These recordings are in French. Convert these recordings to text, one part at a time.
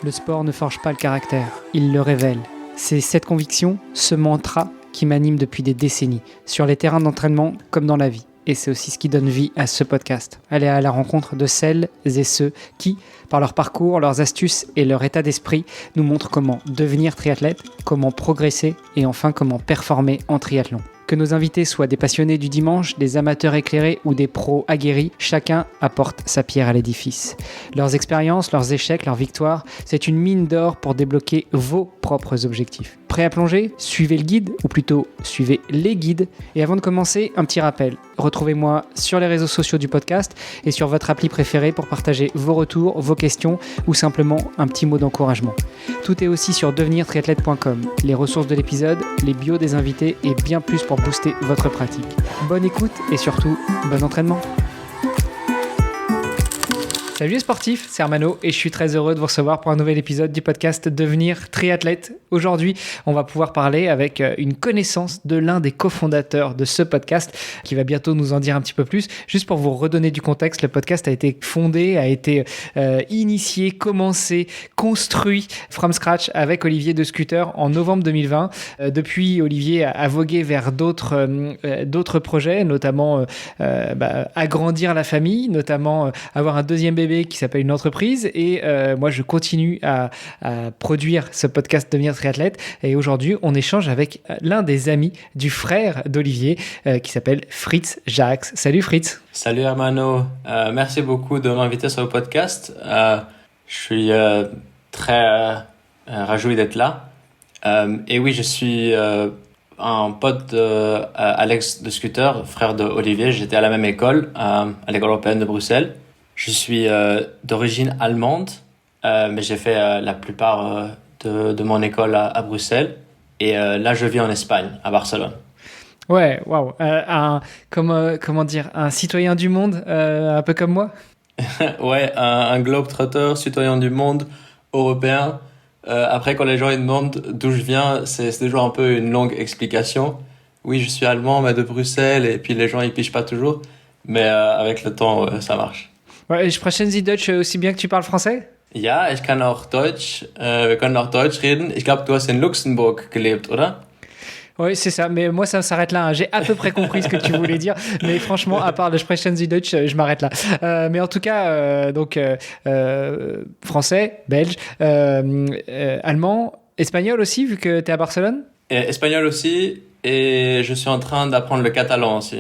Le sport ne forge pas le caractère, il le révèle. C'est cette conviction, ce mantra qui m'anime depuis des décennies, sur les terrains d'entraînement comme dans la vie. Et c'est aussi ce qui donne vie à ce podcast. Aller à la rencontre de celles et ceux qui, par leur parcours, leurs astuces et leur état d'esprit, nous montrent comment devenir triathlète, comment progresser et enfin comment performer en triathlon. Que nos invités soient des passionnés du dimanche, des amateurs éclairés ou des pros aguerris, chacun apporte sa pierre à l'édifice. Leurs expériences, leurs échecs, leurs victoires, c'est une mine d'or pour débloquer vos propres objectifs. Prêt à plonger ? Suivez le guide, ou plutôt suivez les guides. Et avant de commencer, un petit rappel. Retrouvez-moi sur les réseaux sociaux du podcast et sur votre appli préférée pour partager vos retours, vos questions ou simplement un petit mot d'encouragement. Tout est aussi sur devenirtriathlète.com. Les ressources de l'épisode, les bios des invités et bien plus pour booster votre pratique. Bonne écoute et surtout, bon entraînement. Salut les sportifs, c'est Armano et je suis très heureux de vous recevoir pour un nouvel épisode du podcast Devenir triathlète. Aujourd'hui, on va pouvoir parler avec une connaissance de l'un des cofondateurs de ce podcast qui va bientôt nous en dire un petit peu plus. Juste pour vous redonner du contexte, le podcast a été fondé, a été initié, commencé, construit from scratch avec Olivier de Scooter en novembre 2020. Depuis, Olivier a vogué vers d'autres projets, notamment agrandir la famille, notamment avoir un deuxième bébé qui s'appelle une entreprise et moi je continue à produire ce podcast Devenir triathlète et aujourd'hui on échange avec l'un des amis du frère d'Olivier qui s'appelle Fritz Jax. Salut Fritz. Salut Armano, merci beaucoup de m'inviter sur le podcast. Je suis très rajoui d'être là et oui je suis un pote d'Alex de Scooter, frère d'Olivier. J'étais à la même école, à l'école européenne de Bruxelles. Je suis d'origine allemande, mais j'ai fait la plupart de mon école à Bruxelles. Et là, je vis en Espagne, à Barcelone. Ouais, waouh. Comment dire, un citoyen du monde, un peu comme moi. Ouais, un globe-trotter, citoyen du monde, européen. Après, quand les gens ils demandent d'où je viens, c'est toujours un peu une longue explication. Oui, je suis allemand, mais de Bruxelles, et puis les gens ils pigent pas toujours. Mais avec le temps, ça marche. Ouais, sprechen Sie Deutsch aussi bien que tu parles français? Ja, ich kann auch Deutsch. Wir können auch Deutsch reden. Ich glaube, du hast in Luxemburg gelebt, oder? Oui, c'est ça. Mais moi, ça s'arrête là. Hein. J'ai à peu près compris ce que tu voulais dire. Mais franchement, à part le Sprechen Sie Deutsch, je m'arrête là. Mais en tout cas, français, belge, allemand, espagnol aussi, vu que tu es à Barcelone? Espagnol aussi. Et je suis en train d'apprendre le catalan aussi.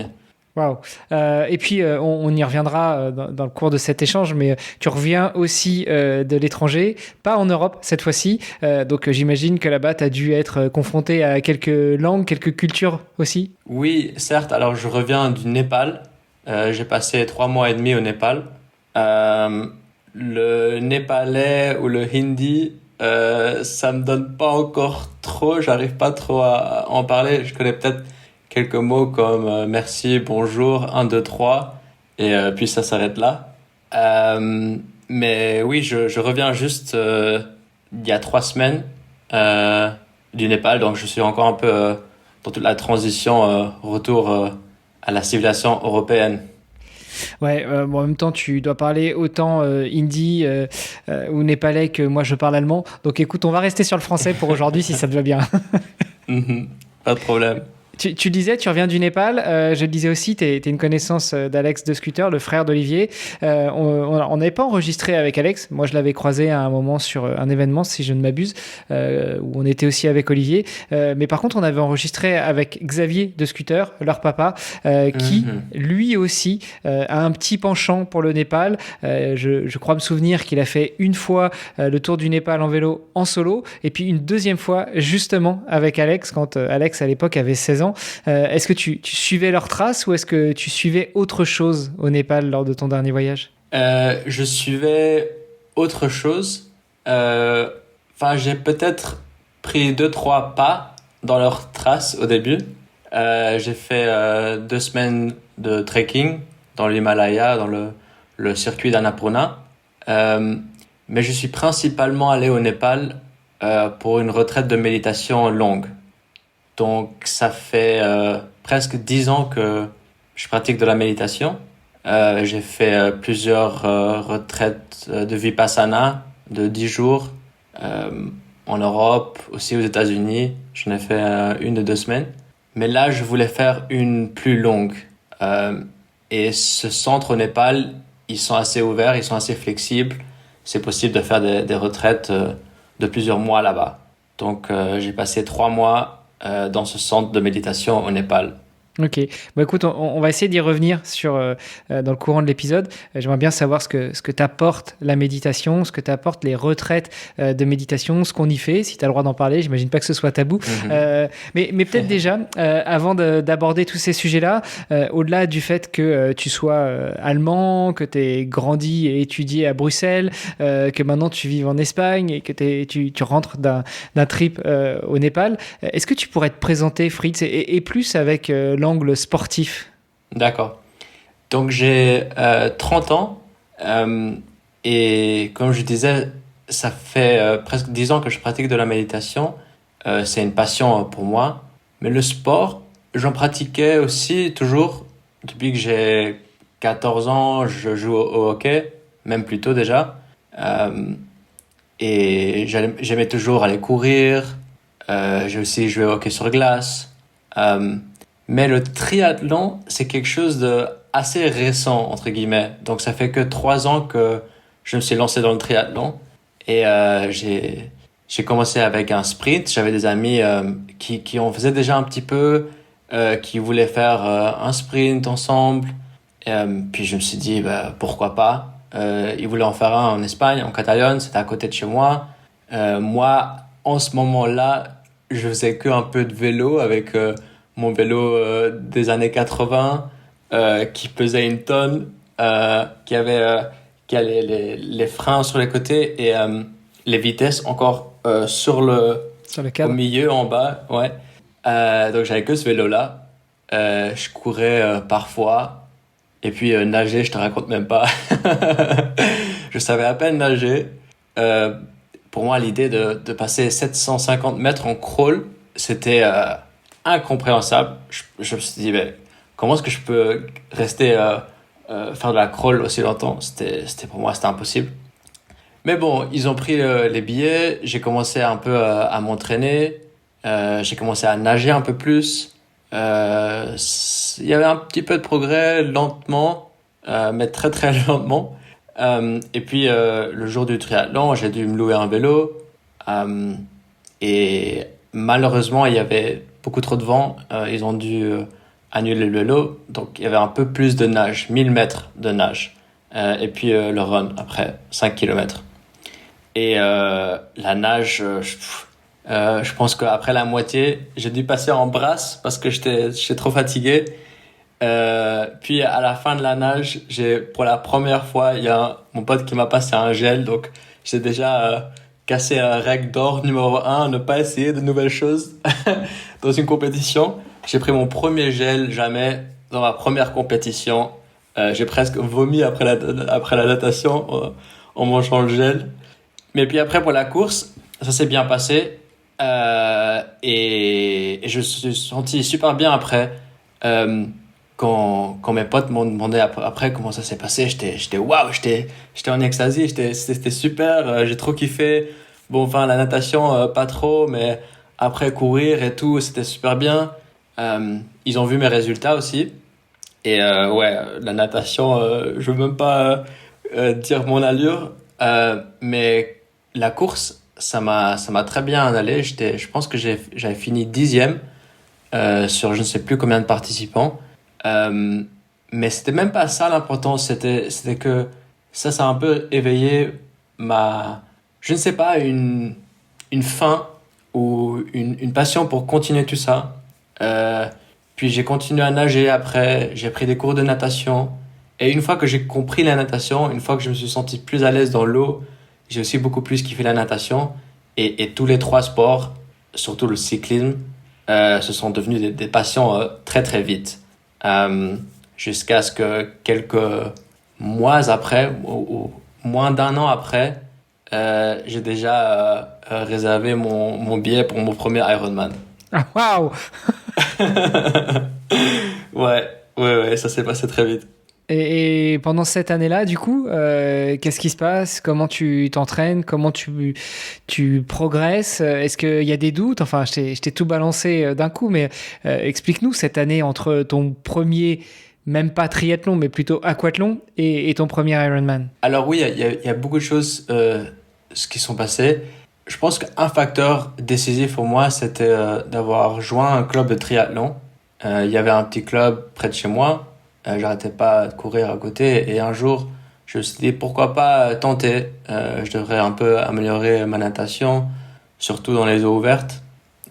Waouh. Et puis, on y reviendra dans le cours de cet échange, mais tu reviens aussi de l'étranger, pas en Europe cette fois-ci. Donc, j'imagine que là-bas, tu as dû être confronté à quelques langues, quelques cultures aussi. Oui, certes. Alors, je reviens du Népal. J'ai passé 3 mois et demi au Népal. Le népalais ou le hindi, ça me donne pas encore trop. J'arrive pas trop à en parler. Je connais peut-être quelques mots comme merci, bonjour, 1, 2, 3, et puis ça s'arrête là. Mais oui, je reviens juste il y a 3 semaines du Népal, donc je suis encore un peu dans toute la transition, retour à la civilisation européenne. Ouais, bon, en même temps, tu dois parler autant hindi ou népalais que moi je parle allemand. Donc écoute, on va rester sur le français pour aujourd'hui si ça te va bien. Pas de problème. Tu disais, tu reviens du Népal. Je le disais aussi, tu es une connaissance d'Alex de Scooter, le frère d'Olivier. On n'avait pas enregistré avec Alex. Moi, je l'avais croisé à un moment sur un événement, si je ne m'abuse, où on était aussi avec Olivier. Mais par contre, on avait enregistré avec Xavier de Scooter, leur papa, qui, lui aussi, a un petit penchant pour le Népal. Je crois me souvenir qu'il a fait une fois le tour du Népal en vélo en solo, et puis une deuxième fois, justement, avec Alex, quand Alex, à l'époque, avait 16 ans. Est-ce que tu suivais leurs traces ou est-ce que tu suivais autre chose au Népal lors de ton dernier voyage? Je suivais autre chose. J'ai peut-être pris 2-3 pas dans leurs traces au début. J'ai fait 2 semaines de trekking dans l'Himalaya, dans le circuit d'Annapurna. Mais je suis principalement allé au Népal pour une retraite de méditation longue. Donc, ça fait presque 10 ans que je pratique de la méditation. J'ai fait plusieurs retraites de Vipassana de 10 jours en Europe, aussi aux États-Unis. J'en ai fait 1 ou 2 semaines. Mais là, je voulais faire une plus longue. Et ce centre au Népal, ils sont assez ouverts, ils sont assez flexibles. C'est possible de faire des retraites de plusieurs mois là-bas. Donc, j'ai passé 3 mois dans ce centre de méditation au Népal. Ok, bon écoute, on va essayer d'y revenir dans le courant de l'épisode. J'aimerais bien savoir ce que t'apporte la méditation, ce que t'apporte les retraites de méditation, ce qu'on y fait, si tu as le droit d'en parler, j'imagine pas que ce soit tabou. Mais peut-être déjà, avant d'aborder tous ces sujets-là, au-delà du fait que tu sois allemand, que tu aies grandi et étudié à Bruxelles, que maintenant tu vives en Espagne et que tu rentres d'un trip au Népal, est-ce que tu pourrais te présenter, Fritz, et plus avec l'angle sportif? D'accord. Donc j'ai 30 ans et comme je disais, ça fait presque 10 ans que je pratique de la méditation. C'est une passion pour moi. Mais le sport, j'en pratiquais aussi toujours. Depuis que j'ai 14 ans, je joue au hockey, même plus tôt déjà. Et j'aimais toujours aller courir. J'ai aussi joué au hockey sur glace. Mais le triathlon, c'est quelque chose de assez récent, entre guillemets. Donc, ça fait que 3 ans que je me suis lancé dans le triathlon. Et j'ai commencé avec un sprint. J'avais des amis qui en faisaient déjà un petit peu, qui voulaient faire un sprint ensemble. Puis je me suis dit, bah, pourquoi pas. Ils voulaient en faire un en Espagne, en Catalogne. C'était à côté de chez moi. Moi, en ce moment-là, je faisais que un peu de vélo avec mon vélo des années 80 qui pesait 1 tonne, qui a les freins sur les côtés et les vitesses encore Sur le au cadre. milieu, en bas. Ouais. Donc j'avais que ce vélo-là. Je courais parfois. Et puis nager, je te raconte même pas. Je savais à peine nager. Pour moi, l'idée de passer 750 mètres en crawl, c'était incompréhensible. Je me suis dit, mais comment est-ce que je peux rester faire de la crawl aussi longtemps? Pour moi, c'était impossible. Mais bon, ils ont pris les billets. J'ai commencé un peu à m'entraîner. J'ai commencé à nager un peu plus. Il y avait un petit peu de progrès, lentement, mais très très lentement. Et puis le jour du triathlon, j'ai dû me louer un vélo. Et malheureusement, il y avait beaucoup trop de vent. Ils ont dû annuler le vélo. Donc il y avait un peu plus de nage, 1000 mètres de nage. Et puis le run après, 5 kilomètres. Et la nage, je pense qu'après la moitié, j'ai dû passer en brasse parce que j'étais trop fatigué. Puis à la fin de la nage, pour la première fois, il y a mon pote qui m'a passé un gel. Donc j'ai déjà cassé un règle d'or numéro 1, ne pas essayer de nouvelles choses dans une compétition. J'ai pris mon premier gel jamais dans ma première compétition. J'ai presque vomi après la natation en mangeant le gel. Mais puis après, pour la course, ça s'est bien passé. Et je me suis senti super bien après. Quand mes potes m'ont demandé après comment ça s'est passé, j'étais waouh, j'étais en extasie, c'était super, j'ai trop kiffé. Bon, enfin, la natation, pas trop, mais après courir et tout, c'était super bien. Ils ont vu mes résultats aussi. Et ouais, la natation, je veux même pas dire mon allure, mais la course, ça m'a très bien allé. Je pense que j'avais fini 10e sur je ne sais plus combien de participants. Mais c'était même pas ça l'important, c'était que ça a un peu éveillé je ne sais pas, une faim ou une passion pour continuer tout ça. Puis j'ai continué à nager après, j'ai pris des cours de natation. Et une fois que j'ai compris la natation, une fois que je me suis senti plus à l'aise dans l'eau, j'ai aussi beaucoup plus kiffé la natation. Et tous les 3 sports, surtout le cyclisme, se sont devenus des passions très très vite. Jusqu'à ce que quelques mois après, ou moins d'1 an après, j'ai déjà réservé mon billet pour mon premier Ironman. Ah, waouh! Ouais, ça s'est passé très vite. Et pendant cette année-là, du coup, qu'est-ce qui se passe? Comment tu t'entraînes? Comment tu progresses? Est-ce qu'il y a des doutes? Enfin, je t'ai tout balancé d'un coup, mais explique-nous cette année entre ton premier, même pas triathlon, mais plutôt aquathlon, et ton premier Ironman. Alors oui, il y a beaucoup de choses ce qui sont passées. Je pense qu'un facteur décisif pour moi, c'était d'avoir rejoint un club de triathlon. Il y avait un petit club près de chez moi. J'arrêtais pas de courir à côté. Et un jour, je me suis dit, pourquoi pas tenter. Je devrais un peu améliorer ma natation, surtout dans les eaux ouvertes.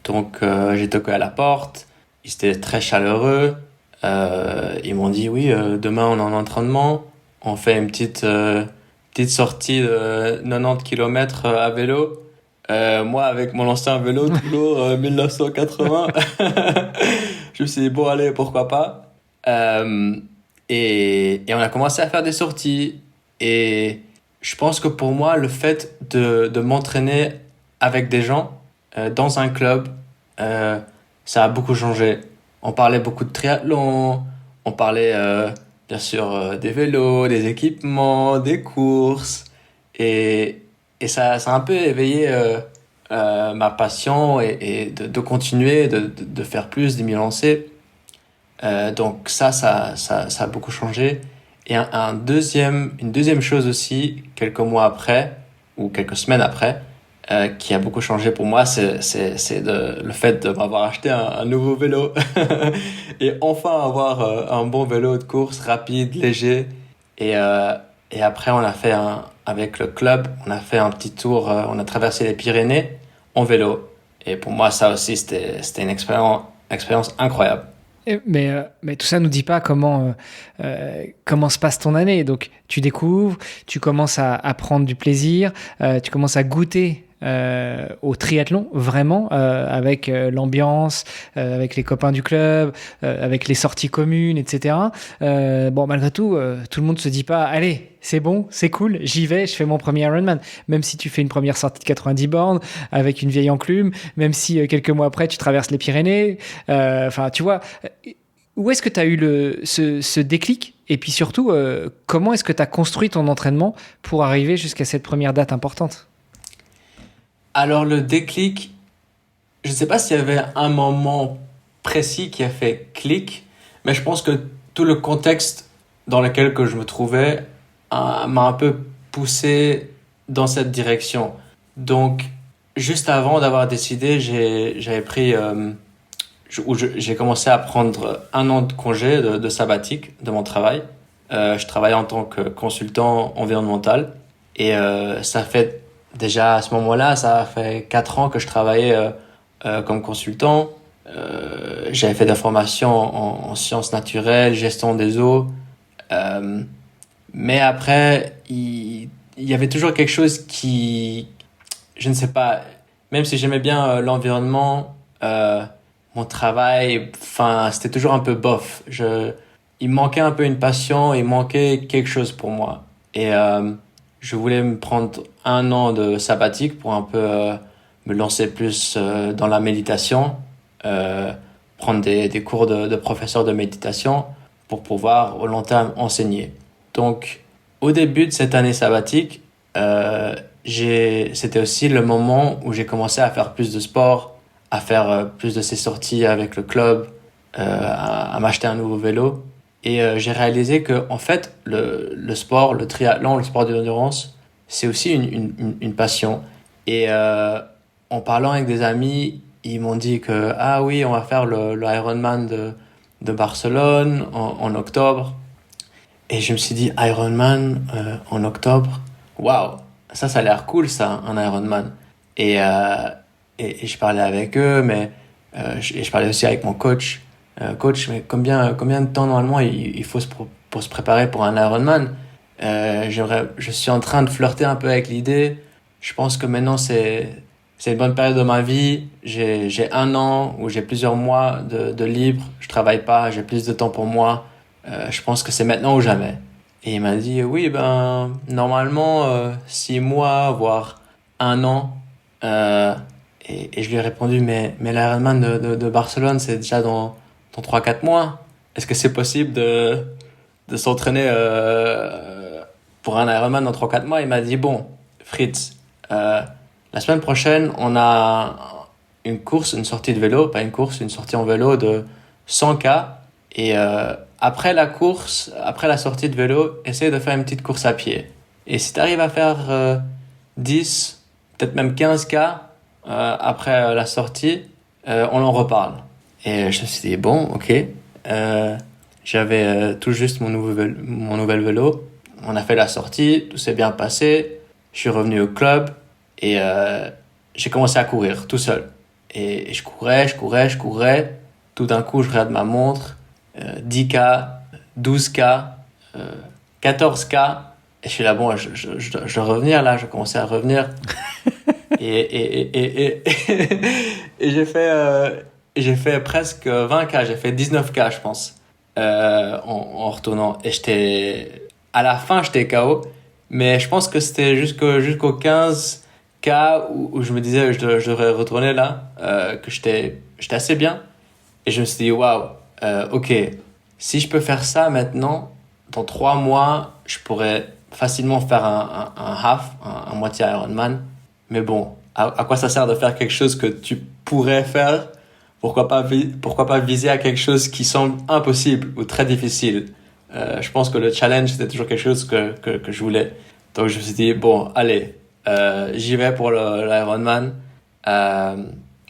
Donc j'ai toqué à la porte. Ils étaient très chaleureux. Ils m'ont dit, oui, demain on est en entraînement. On fait une petite sortie de 90 km à vélo. Moi, avec mon ancien vélo, toujours 1980, je me suis dit, bon, allez, pourquoi pas. Et on a commencé à faire des sorties. Et je pense que pour moi, le fait de m'entraîner avec des gens dans un club, ça a beaucoup changé. On parlait beaucoup de triathlon, on parlait bien sûr des vélos, des équipements, des courses. Et, et ça a un peu éveillé ma passion et de continuer, de faire plus, de m'y lancer. Donc ça a beaucoup changé. Et une deuxième chose aussi, quelques mois après, ou quelques semaines après, qui a beaucoup changé pour moi, c'est le fait de m'avoir acheté un nouveau vélo. Et enfin avoir un bon vélo de course rapide, léger. Et, euh, et après, avec le club, on a fait un petit tour, on a traversé les Pyrénées en vélo. Et pour moi, ça aussi, c'était une expérience incroyable. Mais tout ça nous dit pas comment se passe ton année. Donc, tu découvres, tu commences à prendre du plaisir, tu commences à goûter au triathlon, vraiment, avec l'ambiance, avec les copains du club, avec les sorties communes, etc. Bon, malgré tout, tout le monde se dit pas, allez, c'est bon, c'est cool, j'y vais, je fais mon premier Ironman. Même si tu fais une première sortie de 90 bornes avec une vieille enclume, même si quelques mois après, tu traverses les Pyrénées. Enfin, tu vois, où est-ce que tu as eu ce déclic? Et puis surtout, comment est-ce que tu as construit ton entraînement pour arriver jusqu'à cette première date importante? Alors le déclic, je ne sais pas s'il y avait un moment précis qui a fait clic, mais je pense que tout le contexte dans lequel que je me trouvais m'a un peu poussé dans cette direction. Donc, juste avant d'avoir décidé, j'avais pris, j'ai commencé à prendre un an de congé de sabbatique de mon travail. Je travaillais en tant que consultant environnemental et ça fait déjà à ce moment-là, ça a fait 4 ans que je travaillais comme consultant. J'avais fait de la formation en sciences naturelles, gestion des eaux. Euh, mais après, il y avait toujours quelque chose je ne sais pas, même si j'aimais bien l'environnement, mon travail, enfin, c'était toujours un peu bof. Il manquait un peu une passion, il manquait quelque chose pour moi. Et je voulais me prendre un an de sabbatique pour un peu me lancer plus dans la méditation, euh, prendre des cours de professeur de méditation pour pouvoir au long terme enseigner. Donc, au début de cette année sabbatique, c'était aussi le moment où j'ai commencé à faire plus de sport, à faire plus de ces sorties avec le club, à m'acheter un nouveau vélo. Et j'ai réalisé que, en fait, le sport, le triathlon, le sport d'endurance, c'est aussi une passion. Et en parlant avec des amis, ils m'ont dit que, ah oui, on va faire le Ironman de Barcelone en octobre. Et je me suis dit, Ironman en octobre, waouh, ça a l'air cool, ça, un Ironman. Et, euh, et je parlais avec eux, mais et je parlais aussi avec mon coach. Coach, mais combien de temps normalement il faut pour se préparer pour un Ironman? Je suis en train de flirter un peu avec l'idée. Je pense que maintenant c'est une bonne période de ma vie. J'ai un an ou j'ai plusieurs mois de libre. Je travaille pas, j'ai plus de temps pour moi. Je pense que c'est maintenant ou jamais. Et il m'a dit, oui, ben, normalement, 6 mois, voire un an. Euh, et je lui ai répondu, mais l'Ironman de Barcelone, c'est déjà dans 3 4 mois. Est-ce que c'est possible de s'entraîner pour un Ironman dans 3-4 mois. Il m'a dit, bon, Fritz, la semaine prochaine, on a une course, une sortie de vélo, pas une course, une sortie en vélo de 100K. Et après la course, après la sortie de vélo, essaye de faire une petite course à pied. Et si tu arrives à faire 10, peut-être même 15K après la sortie, on en reparle. Et je me suis dit, bon, ok. J'avais tout juste mon nouvel vélo. On a fait la sortie, tout s'est bien passé. Je suis revenu au club et j'ai commencé à courir tout seul. Et je courais. Tout d'un coup, je regarde ma montre. 10K, 12K, 14K. Et je suis là, bon, je dois revenir là. Je commençais à revenir. et j'ai fait presque 20K. J'ai fait 19K, je pense, en retournant. Et à la fin, j'étais KO. Mais je pense que c'était jusqu'au 15K où je me disais je devrais retourner là, que j'étais assez bien. Et je me suis dit, waouh, ok, si je peux faire ça maintenant, dans 3 mois, je pourrais facilement faire un half, un moitié Ironman. Mais bon, à quoi ça sert de faire quelque chose que tu pourrais faire? Pourquoi pas viser à quelque chose qui semble impossible ou très difficile? Je pense que le challenge, c'était toujours quelque chose que je voulais. Donc je me suis dit, bon, allez, j'y vais pour l'Ironman.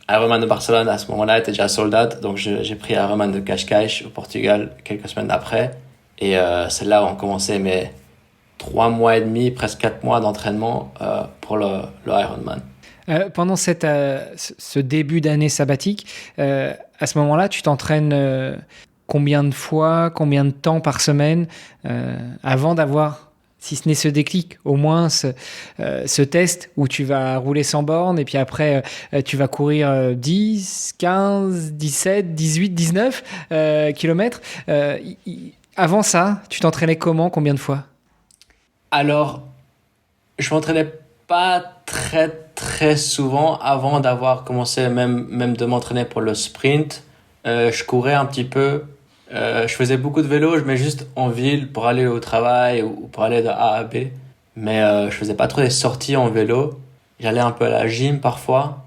Ironman de Barcelone, à ce moment-là, était déjà sold out. Donc j'ai pris Ironman de Cascais au Portugal quelques semaines après. Et c'est là où on commençait mes 3 mois et demi, presque 4 mois d'entraînement pour le Ironman. Pendant ce début d'année sabbatique, à ce moment-là, tu t'entraînes combien de fois, combien de temps par semaine avant d'avoir, si ce n'est ce déclic, au moins ce test où tu vas rouler sans borne et puis après tu vas courir 10, 15, 17, 18, 19 kilomètres. Avant ça, tu t'entraînais comment, combien de fois? Alors, je m'entraînais pas très très souvent avant d'avoir commencé même de m'entraîner pour le sprint. Je courais un petit peu. Je faisais beaucoup de vélo, mais juste en ville pour aller au travail ou pour aller de A à B. Mais je faisais pas trop des sorties en vélo. J'allais un peu à la gym parfois.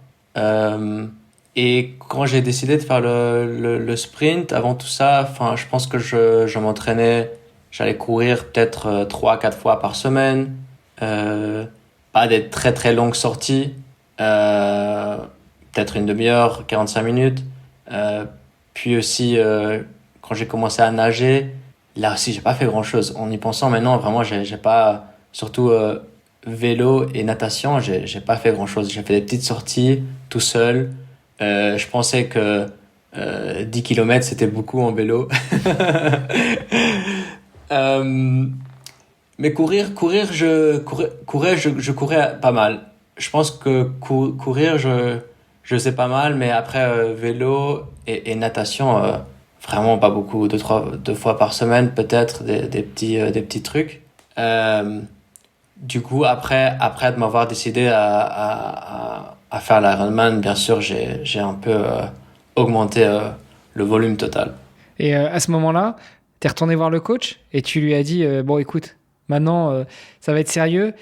Et quand j'ai décidé de faire le sprint, avant tout ça, enfin, je pense que je m'entraînais. J'allais courir peut-être 3-4 fois par semaine. Pas des très très longues sorties. Peut-être une demi-heure, 45 minutes. Puis aussi, quand j'ai commencé à nager, là aussi, j'ai pas fait grand-chose. En y pensant maintenant, vraiment, j'ai pas... Surtout vélo et natation, j'ai pas fait grand-chose. J'ai fait des petites sorties tout seul. Je pensais que 10 km, c'était beaucoup en vélo. Mais courir, je courais pas mal. Je pense que courir, je sais pas mal, mais après vélo et natation, vraiment pas beaucoup, 2 fois par semaine peut-être, des petits trucs. Du coup, après de m'avoir décidé à faire l'Ironman, bien sûr, j'ai un peu augmenté le volume total. Et à ce moment-là, tu es retourné voir le coach et tu lui as dit bon, écoute, maintenant, ça va être sérieux,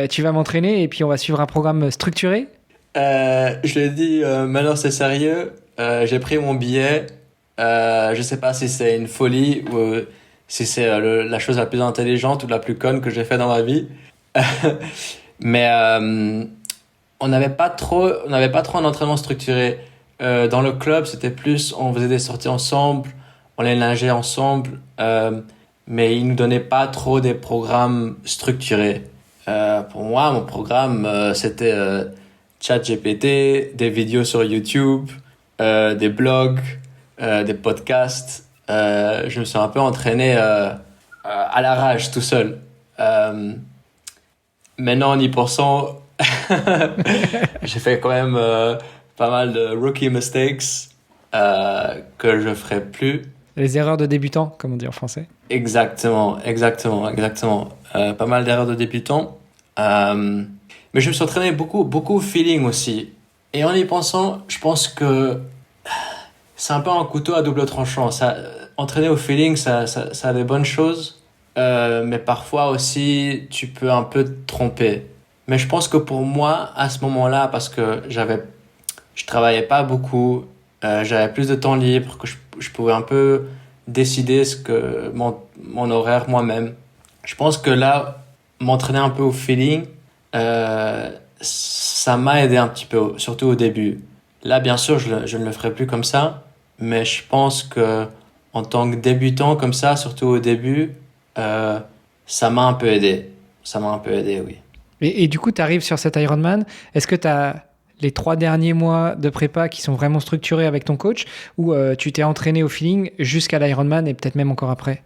tu vas m'entraîner et puis on va suivre un programme structuré. Je lui ai dit maintenant c'est sérieux, j'ai pris mon billet. Je sais pas si c'est une folie ou si c'est la chose la plus intelligente ou la plus conne que j'ai fait dans ma vie. Mais on n'avait pas trop un entraînement structuré. Dans le club, c'était plus, on faisait des sorties ensemble, on les nageait ensemble, mais ils nous donnaient pas trop des programmes structurés. Pour moi, mon programme, c'était ChatGPT, des vidéos sur YouTube, des blogs, des podcasts. Je me suis un peu entraîné à l'arrache tout seul. Maintenant, en y pensant, j'ai fait quand même pas mal de rookie mistakes que je ferai plus. Les erreurs de débutants, comme on dit en français. Exactement. Pas mal d'erreurs de débutants. Mais je me suis entraîné beaucoup feeling aussi. Et en y pensant, je pense que c'est un peu un couteau à double tranchant. entraîner au feeling, ça a des bonnes choses, mais parfois aussi, tu peux un peu te tromper. Mais je pense que pour moi, à ce moment-là, parce que je travaillais pas beaucoup, j'avais plus de temps libre, que je pouvais un peu décider mon horaire moi-même. Je pense que là, m'entraîner un peu au feeling, ça m'a aidé un petit peu, surtout au début. Là, bien sûr, je ne le ferai plus comme ça, mais je pense que en tant que débutant comme ça, surtout au début, euh, ça m'a un peu aidé. Ça m'a un peu aidé, oui. Et du coup, tu arrives sur cet Ironman. Est-ce que tu as les 3 derniers mois de prépa qui sont vraiment structurés avec ton coach ou tu t'es entraîné au feeling jusqu'à l'Ironman et peut-être même encore après?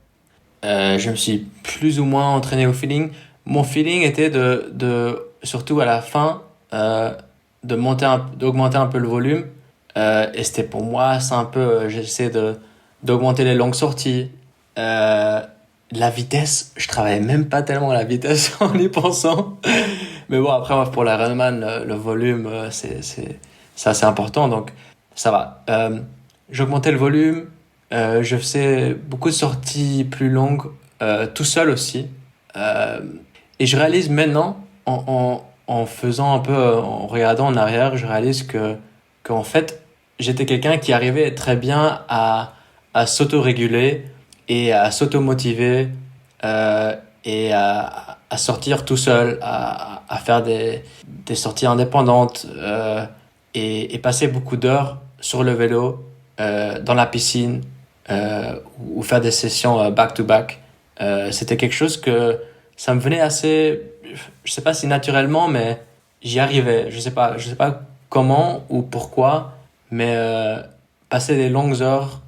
Je me suis plus ou moins entraîné au feeling. Mon feeling était surtout à la fin, d'augmenter un peu le volume. Et c'était pour moi, c'est un peu, j'essaie d'augmenter les longues sorties. La vitesse, je travaillais même pas tellement la vitesse en y pensant. Mais bon, après, moi, pour l'Ironman, le volume, c'est assez important, donc ça va. J'augmentais le volume, je faisais beaucoup de sorties plus longues, tout seul aussi. Euh, et je réalise maintenant, en faisant un peu, en regardant en arrière, je réalise qu'en fait, j'étais quelqu'un qui arrivait très bien à s'autoréguler et à s'automotiver, et à sortir tout seul, à faire des sorties indépendantes, et passer beaucoup d'heures sur le vélo, dans la piscine, ou faire des sessions back-to-back. C'était quelque chose que ça me venait assez, je sais pas si naturellement, mais j'y arrivais. Je sais pas comment ou pourquoi, mais passer des longues heures,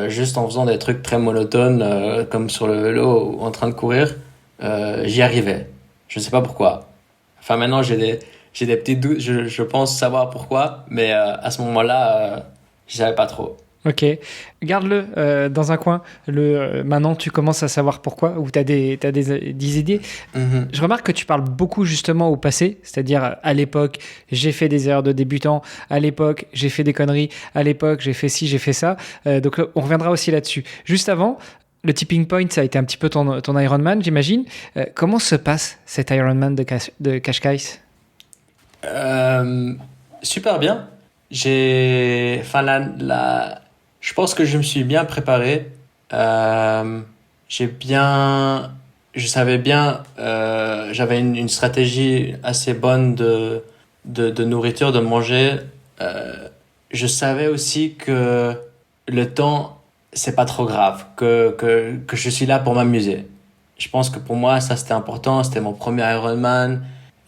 juste en faisant des trucs très monotones, comme sur le vélo ou en train de courir, j'y arrivais. Je sais pas pourquoi. Enfin, maintenant, j'ai des petits doutes. Je pense savoir pourquoi, mais à ce moment-là, je savais pas trop. Ok, garde-le dans un coin. Maintenant, tu commences à savoir pourquoi ou tu as des idées. Mhm. Je remarque que tu parles beaucoup justement au passé, c'est-à-dire à l'époque, j'ai fait des erreurs de débutant, à l'époque, j'ai fait des conneries, à l'époque, j'ai fait ci, j'ai fait ça. Donc, on reviendra aussi là-dessus. Juste avant, le tipping point, ça a été un petit peu ton Ironman, j'imagine. Comment se passe cet Ironman de Cascais? Euh, Super bien. Enfin, je pense que je me suis bien préparé. Euh, je savais bien, j'avais une stratégie assez bonne de nourriture, de manger. Je savais aussi que le temps, c'est pas trop grave, que je suis là pour m'amuser. Je pense que pour moi, ça c'était important. C'était mon premier Ironman.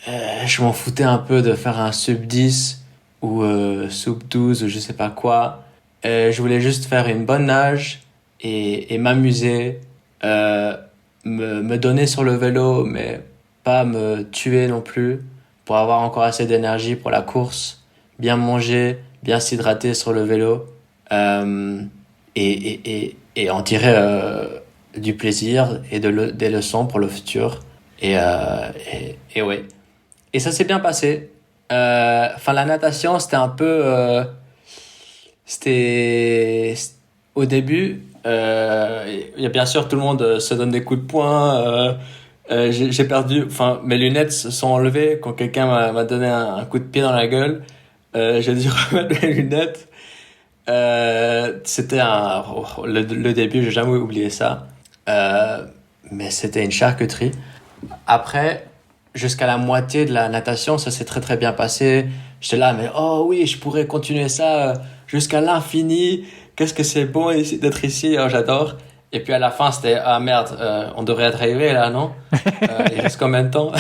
Je m'en foutais un peu de faire un sub 10 ou sub 12 ou je sais pas quoi. Je voulais juste faire une bonne nage et m'amuser, euh, me donner sur le vélo, mais pas me tuer non plus, pour avoir encore assez d'énergie pour la course, bien manger, bien s'hydrater sur le vélo, euh, et en tirer du plaisir et des leçons pour le futur. Et ouais. Et ça s'est bien passé. Enfin, la natation, c'était un peu, c'était au début. Il y a bien sûr, tout le monde se donne des coups de poing. J'ai perdu. Enfin, mes lunettes se sont enlevées quand quelqu'un m'a donné un coup de pied dans la gueule. J'ai dû remettre mes lunettes. C'était le début. J'ai jamais oublié ça. Mais c'était une charcuterie. Après, jusqu'à la moitié de la natation, ça s'est très très bien passé. J'étais là, mais oh oui, je pourrais continuer ça jusqu'à l'infini. Qu'est-ce que c'est bon d'être ici, oh, j'adore. Et puis à la fin, c'était ah merde, on devrait être arrivé là, non? Il reste combien de temps?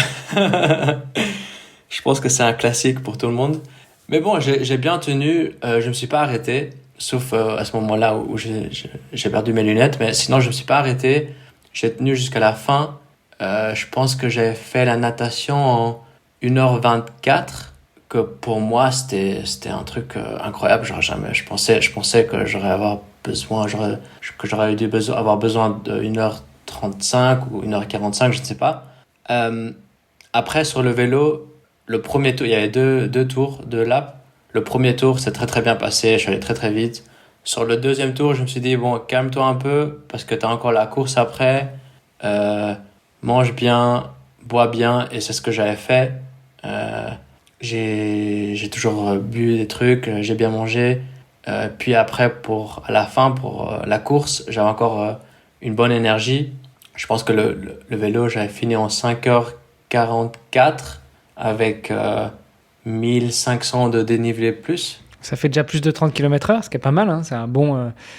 Je pense que c'est un classique pour tout le monde. Mais bon, j'ai bien tenu, je me suis pas arrêté, sauf à ce moment-là où j'ai perdu mes lunettes, mais sinon je me suis pas arrêté. J'ai tenu jusqu'à la fin. Je pense que j'ai fait la natation en 1h24, que pour moi c'était un truc incroyable. Je pensais que j'aurais dû avoir besoin de 1h35 ou 1h45, je ne sais pas. Euh, Après, sur le vélo, le premier tour, il y avait deux tours, deux laps. Le premier tour s'est très très bien passé, je suis allé très très vite. Sur le deuxième tour, je me suis dit, bon, calme-toi un peu, parce que tu as encore la course après. Euh, Mange bien, bois bien, et c'est ce que j'avais fait. Euh, j'ai toujours bu des trucs, j'ai bien mangé. Puis après, à la fin, pour la course, j'avais encore une bonne énergie. Je pense que le vélo, j'avais fini en 5h44 avec 1500 de dénivelé plus. Ça fait déjà plus de 30 km/h, ce qui est pas mal, hein.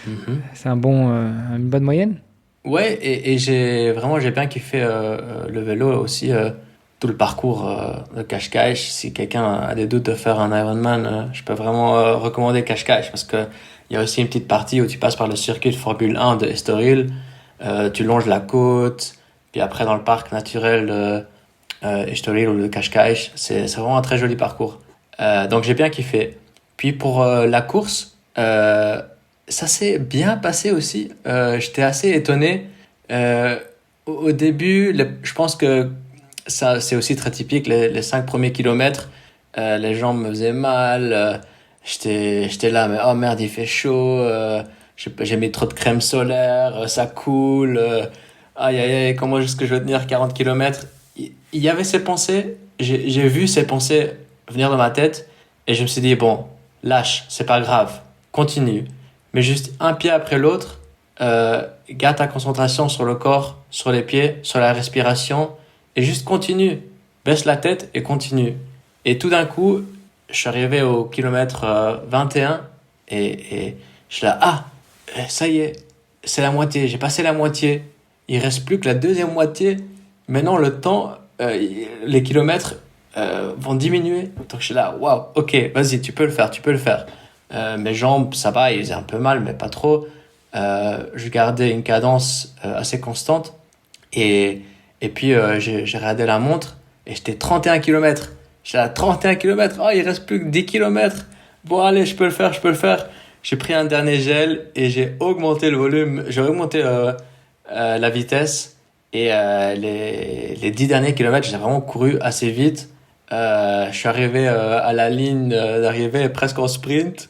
Mhm. Une bonne moyenne. Ouais, et j'ai bien kiffé le vélo aussi, tout le parcours de Cascais. Si quelqu'un a des doutes de faire un Ironman, je peux vraiment recommander Cascais parce que il y a aussi une petite partie où tu passes par le circuit de Formule 1 de Estoril, tu longes la côte, puis après dans le parc naturel de Estoril ou de Cascais, c'est vraiment un très joli parcours. Donc j'ai bien kiffé. Puis pour la course, ça s'est bien passé aussi. J'étais assez étonné. Au début, je pense que ça, c'est aussi très typique. Les 5 premiers kilomètres, les jambes me faisaient mal. J'étais là, mais oh merde, il fait chaud. J'ai mis trop de crème solaire. Ça coule. Aïe, aïe, aïe, comment est-ce que je vais tenir 40 kilomètres? Il y avait ces pensées. J'ai vu ces pensées venir dans ma tête. Et je me suis dit, bon, lâche, c'est pas grave. Continue. Mais juste un pied après l'autre, garde ta concentration sur le corps, sur les pieds, sur la respiration, et juste continue. Baisse la tête et continue. Et tout d'un coup, je suis arrivé au kilomètre 21 et je suis là, ça y est, c'est la moitié, j'ai passé la moitié. Il reste plus que la deuxième moitié. Maintenant, le temps, les kilomètres vont diminuer. Donc je suis là, waouh, ok, vas-y, tu peux le faire, tu peux le faire. Mes jambes, ça va, ils faisaient un peu mal, mais pas trop. Je gardais une cadence assez constante. Et puis, j'ai regardé la montre et j'étais 31 km. J'étais à 31 km. Oh, il reste plus que 10 km. Bon, allez, je peux le faire, je peux le faire. J'ai pris un dernier gel et j'ai augmenté le volume. J'ai augmenté la vitesse. Et les 10 derniers kilomètres, j'ai vraiment couru assez vite. Je suis arrivé à la ligne d'arrivée presque en sprint.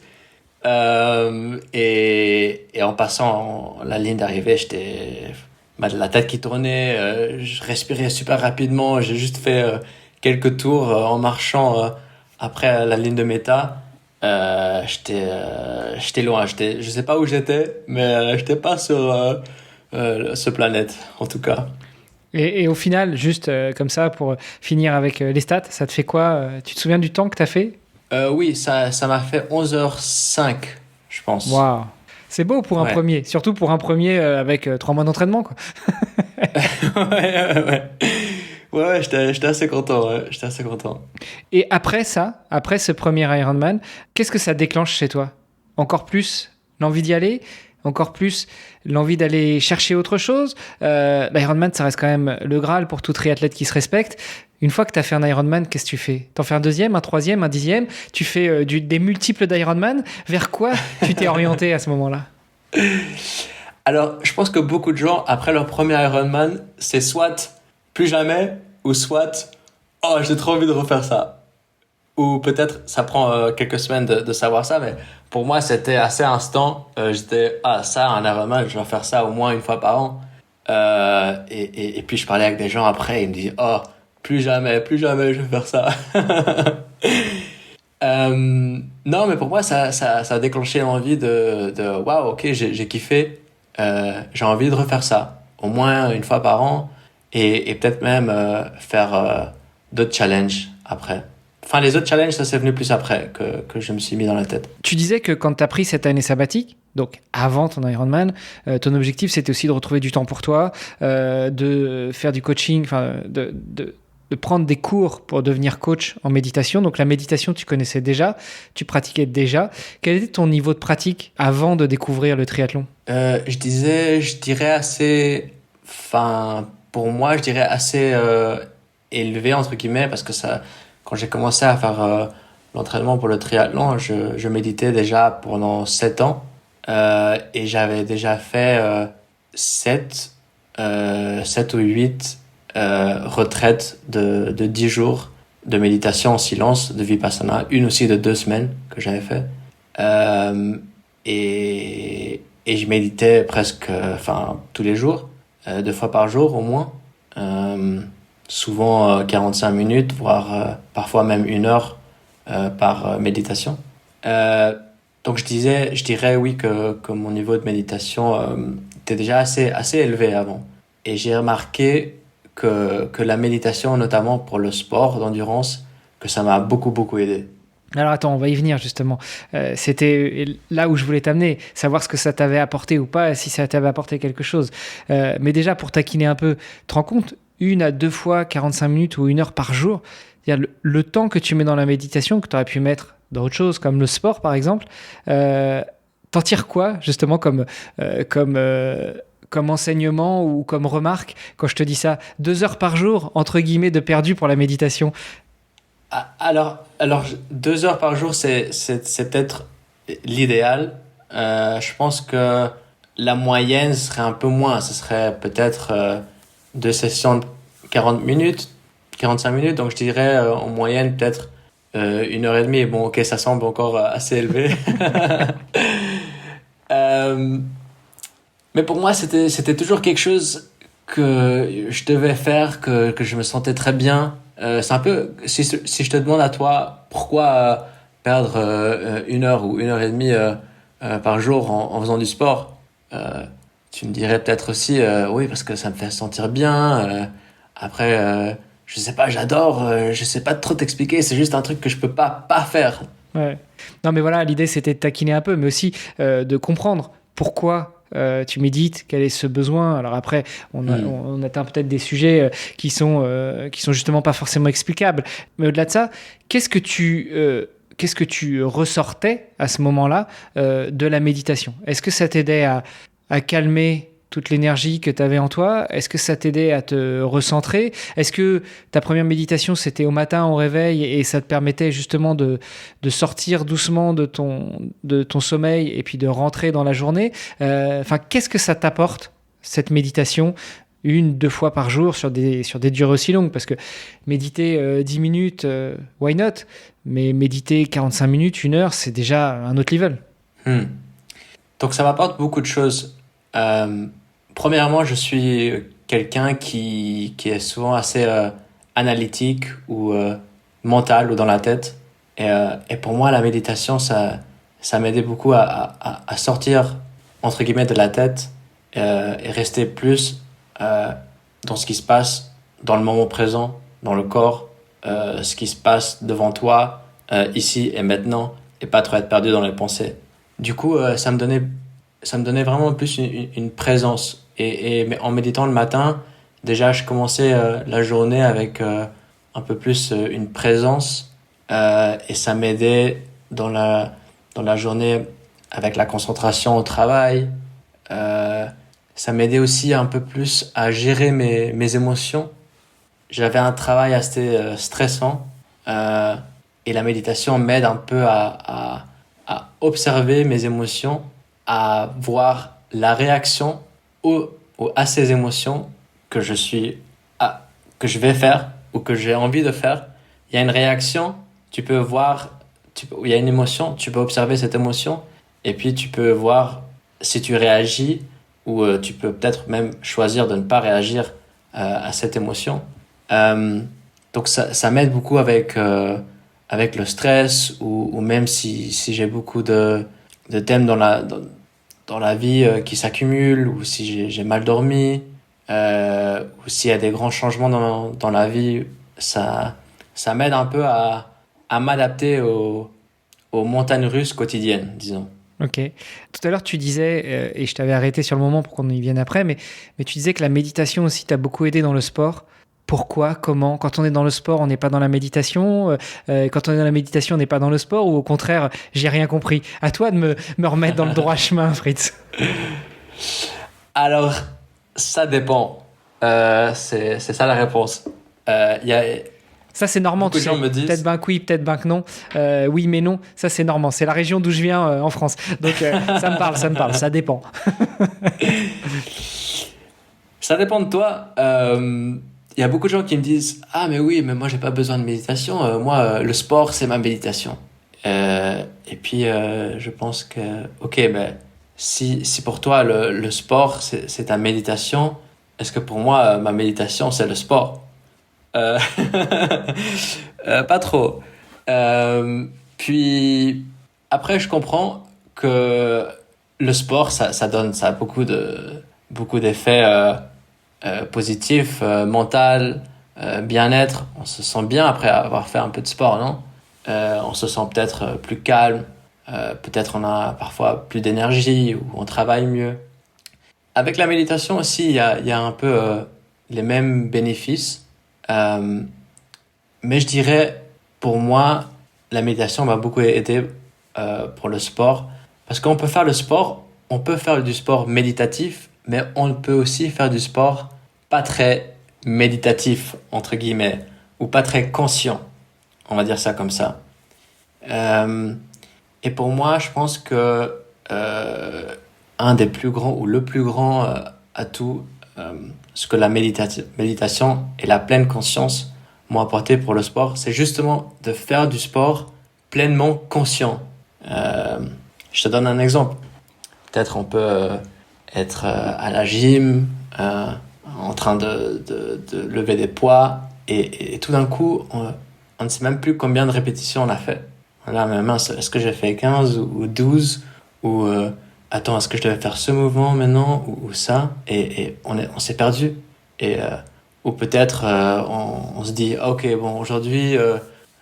Et en passant la ligne d'arrivée, j'étais la tête qui tournait, je respirais super rapidement, j'ai juste fait quelques tours en marchant après la ligne de méta. J'étais loin, je sais pas où j'étais, mais j'étais pas sur ce planète en tout cas. Et au final, juste comme ça, pour finir avec les stats, ça te fait quoi? Tu te souviens du temps que tu as fait? Oui, ça m'a fait 11h05, je pense. Waouh! C'est beau pour un Ouais. premier, surtout pour un premier avec 3 mois d'entraînement, quoi. Ouais. Ouais, j'étais assez content, ouais. J'étais assez content. Et après ça, après ce premier Ironman, qu'est-ce que ça déclenche chez toi? Encore plus l'envie d'y aller? Encore plus l'envie d'aller chercher autre chose? L'Ironman, ça reste quand même le Graal pour tout triathlète qui se respecte. Une fois que tu as fait un Ironman, qu'est-ce que tu fais? T'en fais un deuxième, un troisième, un dixième? Tu fais des multiples d'Ironman? Vers quoi tu t'es orienté à ce moment-là? Alors, je pense que beaucoup de gens, après leur premier Ironman, c'est soit plus jamais, ou soit oh, j'ai trop envie de refaire ça. Ou peut-être ça prend quelques semaines de savoir ça, mais pour moi, c'était assez instant. J'étais, ça, un Ironman, je vais faire ça au moins une fois par an. Et puis, je parlais avec des gens après, ils me disent, oh, plus jamais je vais faire ça. Non, mais pour moi, ça a déclenché l'envie waouh, ok, j'ai kiffé. J'ai envie de refaire ça, au moins une fois par an, et peut-être même faire d'autres challenges après. Enfin, les autres challenges, ça c'est venu plus après que je me suis mis dans la tête. Tu disais que quand tu as pris cette année sabbatique, donc avant ton Ironman, ton objectif c'était aussi de retrouver du temps pour toi, de faire du coaching, enfin de prendre des cours pour devenir coach en méditation. Donc la méditation, tu connaissais déjà, tu pratiquais déjà. Quel était ton niveau de pratique avant de découvrir le triathlon? Je dirais assez, enfin, pour moi, je dirais assez élevé entre guillemets parce que ça, quand j'ai commencé à faire l'entraînement pour le triathlon, je méditais déjà pendant 7 ans et j'avais déjà fait 7 ou 8 retraites de 10 jours de méditation en silence, de Vipassana, une aussi de 2 semaines que j'avais fait. et je méditais presque, tous les jours, 2 fois par jour au moins. Souvent 45 minutes, voire parfois même 1 heure par méditation. Donc je dirais oui que mon niveau de méditation était déjà assez élevé avant. Et j'ai remarqué que la méditation, notamment pour le sport d'endurance, que ça m'a beaucoup aidé. Alors attends, on va y venir justement. C'était là où je voulais t'amener, savoir ce que ça t'avait apporté ou pas, si ça t'avait apporté quelque chose. Mais déjà, pour taquiner un peu, tu te rends compte, 1 à 2 fois 45 minutes ou 1 heure par jour, c'est-à-dire le temps que tu mets dans la méditation, que tu aurais pu mettre dans autre chose, comme le sport par exemple, t'en tires quoi justement comme enseignement ou comme remarque quand je te dis ça? 2 heures par jour, entre guillemets, de perdu pour la méditation. Alors 2 heures par jour, c'est peut-être l'idéal. Je pense que la moyenne serait un peu moins. Ce serait peut-être 2 sessions de 40 minutes, 45 minutes. Donc je dirais en moyenne peut-être 1 heure et demie. Bon, ok, ça semble encore assez élevé. Euh, mais pour moi, c'était toujours quelque chose que je devais faire, que je me sentais très bien. C'est un peu, si je te demande à toi, pourquoi perdre 1 heure ou 1 heure et demie par jour en faisant du sport, tu me dirais peut-être aussi, oui, parce que ça me fait sentir bien. Après, je sais pas, j'adore, je sais pas trop t'expliquer, c'est juste un truc que je peux pas faire. Ouais. Non, mais voilà, l'idée c'était de taquiner un peu, mais aussi de comprendre pourquoi tu médites, quel est ce besoin. Alors après, on atteint peut-être des sujets qui sont justement pas forcément explicables. Mais au-delà de ça, qu'est-ce que tu ressortais à ce moment-là de la méditation? Est-ce que ça t'aidait à calmer toute l'énergie que tu avais en toi? Est-ce que ça t'aidait à te recentrer? Est-ce que ta première méditation, c'était au matin au réveil et ça te permettait justement de sortir doucement de ton sommeil et puis de rentrer dans la journée? Enfin, qu'est-ce que ça t'apporte, cette méditation, 1, 2 fois par jour sur des durées aussi longues? Parce que méditer 10 minutes, why not? Mais méditer 45 minutes, 1 heure, c'est déjà un autre level. Hmm. Donc ça m'apporte beaucoup de choses. Premièrement, je suis quelqu'un qui est souvent assez analytique ou mental ou dans la tête. Et pour moi, la méditation, ça m'aidait beaucoup à sortir, entre guillemets, de la tête et rester plus dans ce qui se passe dans le moment présent, dans le corps, ce qui se passe devant toi, ici et maintenant, et pas trop être perdu dans les pensées. Du coup, ça me donnait vraiment plus une présence. Mais en méditant le matin, déjà, je commençais la journée avec un peu plus une présence et ça m'aidait dans la journée avec la concentration au travail. Ça m'aidait aussi un peu plus à gérer mes émotions. J'avais un travail assez stressant et la méditation m'aide un peu à observer mes émotions, à voir la réaction à ces émotions que que je vais faire ou que j'ai envie de faire. Il y a une réaction, tu peux voir, il y a une émotion, tu peux observer cette émotion et puis tu peux voir si tu réagis ou tu peux peut-être même choisir de ne pas réagir à cette émotion. Donc ça m'aide beaucoup avec le stress ou même si j'ai beaucoup de thèmes dans la vie qui s'accumulent ou si j'ai mal dormi ou s'il y a des grands changements dans la vie, ça m'aide un peu à m'adapter aux montagnes russes quotidiennes, disons. Ok. Tout à l'heure, tu disais, et je t'avais arrêté sur le moment pour qu'on y vienne après, mais tu disais que la méditation aussi t'a beaucoup aidé dans le sport. Pourquoi? Comment? Quand on est dans le sport, on n'est pas dans la méditation. Quand on est dans la méditation, on n'est pas dans le sport. Ou au contraire, j'ai rien compris. À toi de me remettre dans le droit chemin, Fritz. Alors, ça dépend. C'est ça la réponse. Il y a Ça, c'est normand, beaucoup tu de gens sais. me disent. Peut-être ben que oui, peut-être ben que non. Oui, mais non. Ça, c'est normand. C'est la région d'où je viens en France. Donc, ça me parle. Ça dépend. Ça dépend de toi. Il y a beaucoup de gens qui me disent ah mais oui mais moi j'ai pas besoin de méditation. Moi le sport c'est ma méditation. et puis, je pense que, ok, ben, si pour toi le sport c'est ta méditation, est-ce que pour moi ma méditation c'est le sport? Euh, pas trop. Puis après, je comprends que le sport, ça a beaucoup d'effets positifs, mental, bien-être. On se sent bien après avoir fait un peu de sport, non? On se sent peut-être plus calme, peut-être on a parfois plus d'énergie ou on travaille mieux. Avec la méditation aussi, il y a un peu les mêmes bénéfices. Euh, mais je dirais, pour moi, la méditation m'a beaucoup aidé pour le sport. Parce qu'on peut faire le sport, on peut faire du sport méditatif, mais on peut aussi faire du sport pas très méditatif, entre guillemets, ou pas très conscient. On va dire ça comme ça. Euh, et pour moi, je pense que un des plus grands ou le plus grand atout, ce que la méditation et la pleine conscience m'ont apporté pour le sport, c'est justement de faire du sport pleinement conscient. Euh, je te donne un exemple. Peut-être on peut être à la gym, en train de lever des poids, et tout d'un coup, on ne sait même plus combien de répétitions on a fait. Là, mais mince, est-ce que j'ai fait 15 ou 12 ou attends, est-ce que je devais faire ce mouvement maintenant ou ça et on s'est perdu. Et, ou peut-être on se dit, ok, bon, aujourd'hui,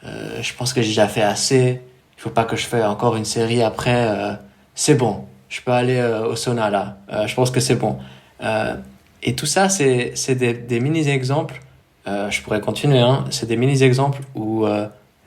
je pense que j'ai déjà fait assez. Il faut pas que je fasse encore une série après. C'est bon, je peux aller au sauna là. Je pense que c'est bon. Euh, et tout ça, c'est des mini-exemples. Je pourrais continuer, hein. C'est des mini-exemples où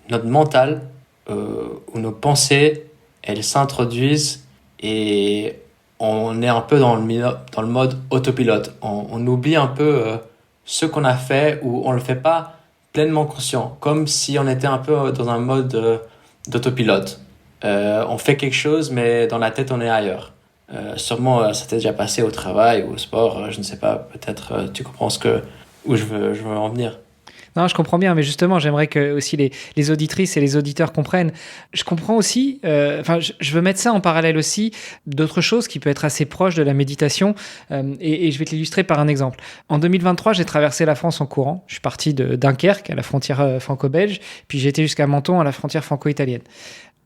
notre mental, où nos pensées, elles s'introduisent et on est un peu dans le mode autopilote. On oublie un peu ce qu'on a fait ou on le fait pas pleinement conscient, comme si on était un peu dans un mode d'autopilote. On fait quelque chose, mais dans la tête, on est ailleurs. Ça t'est déjà passé au travail ou au sport, je ne sais pas, peut-être tu comprends où je veux en venir. Non, je comprends bien, mais justement, j'aimerais que aussi les auditrices et les auditeurs comprennent. Je comprends aussi, je veux mettre ça en parallèle aussi d'autres choses qui peuvent être assez proches de la méditation, et je vais te l'illustrer par un exemple. En 2023, j'ai traversé la France en courant. Je suis parti de Dunkerque, à la frontière franco-belge, puis j'ai été jusqu'à Menton, à la frontière franco-italienne.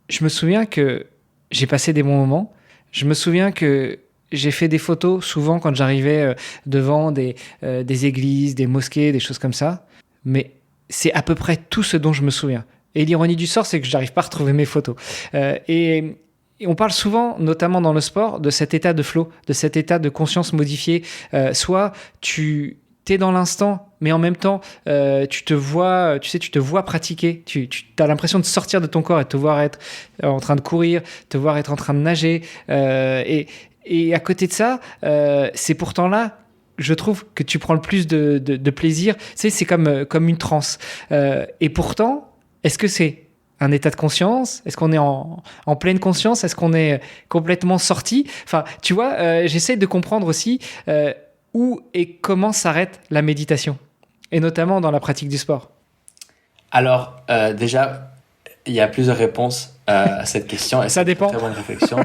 Je me souviens que j'ai passé des bons moments. Je me souviens que j'ai fait des photos souvent quand j'arrivais devant des églises, des mosquées, des choses comme ça. Mais c'est à peu près tout ce dont je me souviens. Et l'ironie du sort, c'est que je n'arrive pas à retrouver mes photos. Et on parle souvent, notamment dans le sport, de cet état de flow, de cet état de conscience modifié. Soit tu es dans l'instant, mais en même temps, tu te vois pratiquer. Tu as l'impression de sortir de ton corps et de te voir être en train de courir, te voir être en train de nager. Et à côté de ça, c'est pourtant là je trouve que tu prends le plus de plaisir. Tu sais, c'est comme une transe. Et pourtant, est-ce que c'est un état de conscience? Est-ce qu'on est en pleine conscience? Est-ce qu'on est complètement sorti? Enfin, tu vois, j'essaie de comprendre aussi où et comment s'arrête la méditation, et notamment dans la pratique du sport. Alors, déjà, il y a plusieurs réponses à cette question. Et ça dépend. C'est une très bonne réflexion.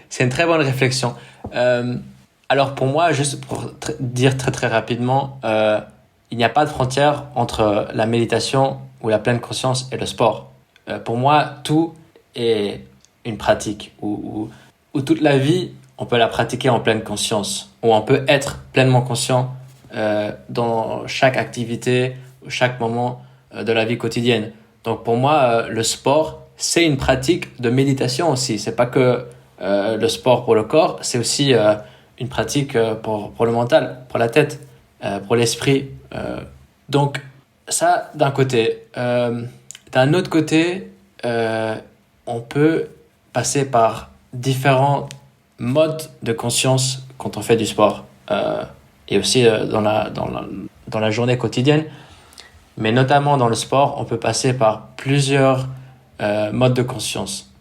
C'est une très bonne réflexion. Alors pour moi, juste pour dire très très rapidement, il n'y a pas de frontière entre la méditation ou la pleine conscience et le sport. Pour moi, tout est une pratique où toute la vie, on peut la pratiquer en pleine conscience, où on peut être pleinement conscient dans chaque activité, chaque moment de la vie quotidienne. Donc pour moi, le sport, c'est une pratique de méditation aussi. C'est pas que le sport pour le corps, c'est aussi une pratique pour le mental, pour la tête, pour l'esprit. Donc ça, d'un côté. D'un autre côté, on peut passer par différents modes de conscience quand on fait du sport. Et aussi dans la journée quotidienne. Mais notamment dans le sport, on peut passer par plusieurs modes de conscience.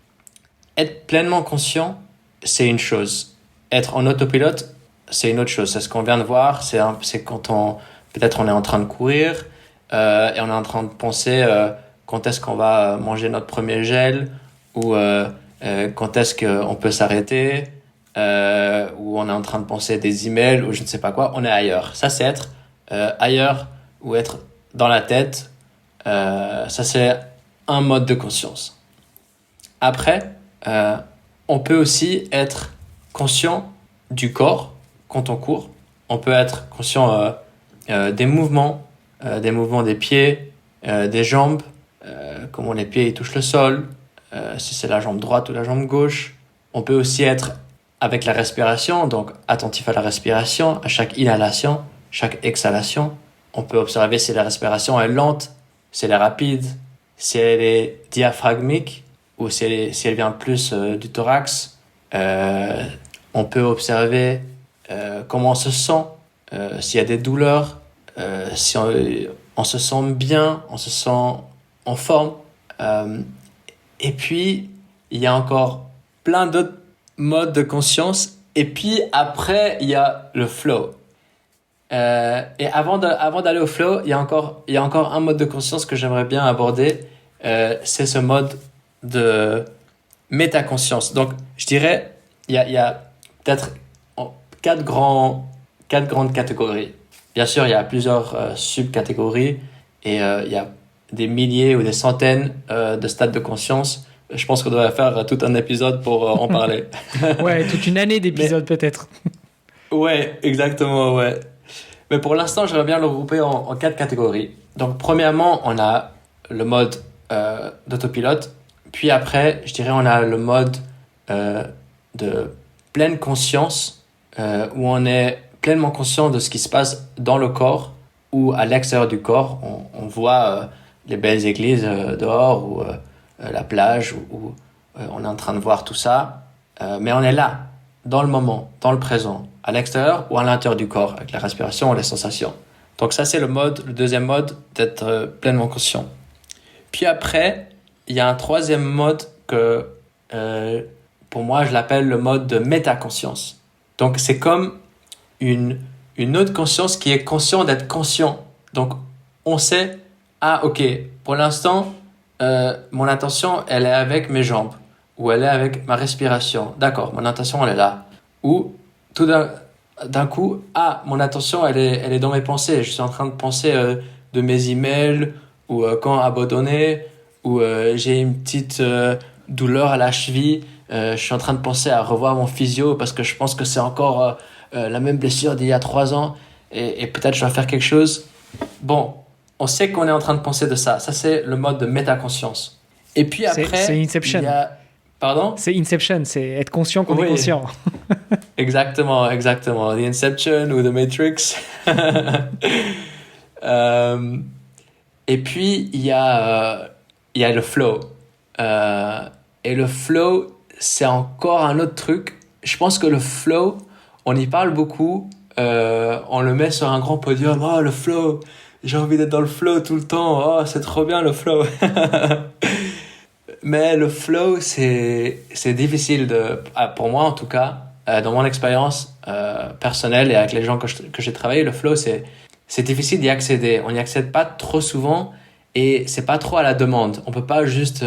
Être pleinement conscient, c'est une chose. Être en autopilote, c'est une autre chose. C'est ce qu'on vient de voir. C'est quand peut-être on est en train de courir et on est en train de penser quand est-ce qu'on va manger notre premier gel, ou quand est-ce qu'on peut s'arrêter, ou on est en train de penser des emails, ou je ne sais pas quoi, on est ailleurs. Ça, c'est être ailleurs ou être dans la tête. Ça, c'est un mode de conscience. Après, on peut aussi être conscient du corps quand on court. On peut être conscient des mouvements des pieds, des jambes, comment les pieds ils touchent le sol, si c'est la jambe droite ou la jambe gauche. On peut aussi être avec la respiration, donc attentif à la respiration, à chaque inhalation, chaque exhalation. On peut observer si la respiration est lente, si elle est rapide, si elle est diaphragmique ou si elle vient plus du thorax. On peut observer comment on se sent, s'il y a des douleurs, si on se sent bien, on se sent en forme. Et puis, il y a encore plein d'autres modes de conscience. Et puis après, il y a le flow. Et avant d'aller au flow, il y a encore un mode de conscience que j'aimerais bien aborder. C'est ce mode de métaconscience. Donc, je dirais, il y a peut-être quatre grandes catégories. Bien sûr, il y a plusieurs subcatégories et il y a des milliers ou des centaines de stades de conscience. Je pense qu'on devrait faire tout un épisode pour en parler. Ouais, toute une année d'épisodes peut-être. Ouais, exactement, ouais. Mais pour l'instant, j'aimerais bien le regrouper en quatre catégories. Donc, premièrement, on a le mode d'autopilote. Puis après, je dirais, on a le mode de pleine conscience, où on est pleinement conscient de ce qui se passe dans le corps ou à l'extérieur du corps. On voit les belles églises dehors ou la plage où on est en train de voir tout ça. Mais on est là, dans le moment, dans le présent, à l'extérieur ou à l'intérieur du corps, avec la respiration et les sensations. Donc ça, c'est le deuxième mode, d'être pleinement conscient. Puis après, il y a un troisième mode que, pour moi, je l'appelle le mode de métaconscience. Donc c'est comme une autre conscience qui est conscient d'être conscient. Donc on sait, ok, pour l'instant, mon attention, elle est avec mes jambes, ou elle est avec ma respiration. D'accord, mon attention, elle est là. Ou tout d'un coup, mon attention, elle est dans mes pensées. Je suis en train de penser de mes emails, ou quand abandonner, ou j'ai une petite douleur à la cheville. Je suis en train de penser à revoir mon physio parce que je pense que c'est encore la même blessure d'il y a 3 ans et peut-être je dois faire quelque chose. Bon, on sait qu'on est en train de penser de ça. Ça, c'est le mode de métaconscience. Et puis après, c'est Inception. Pardon ? C'est Inception, c'est être conscient qu'on est conscient. Exactement. The Inception ou The Matrix. Et puis, il y a le flow. Et le flow, c'est encore un autre truc. Je pense que le flow, on y parle beaucoup. On le met sur un grand podium. Oh, le flow, j'ai envie d'être dans le flow tout le temps. Oh, c'est trop bien le flow. Mais le flow, c'est difficile pour moi en tout cas, dans mon expérience personnelle et avec les gens que j'ai travaillé, le flow, c'est difficile d'y accéder. On n'y accède pas trop souvent et c'est pas trop à la demande. On peut pas juste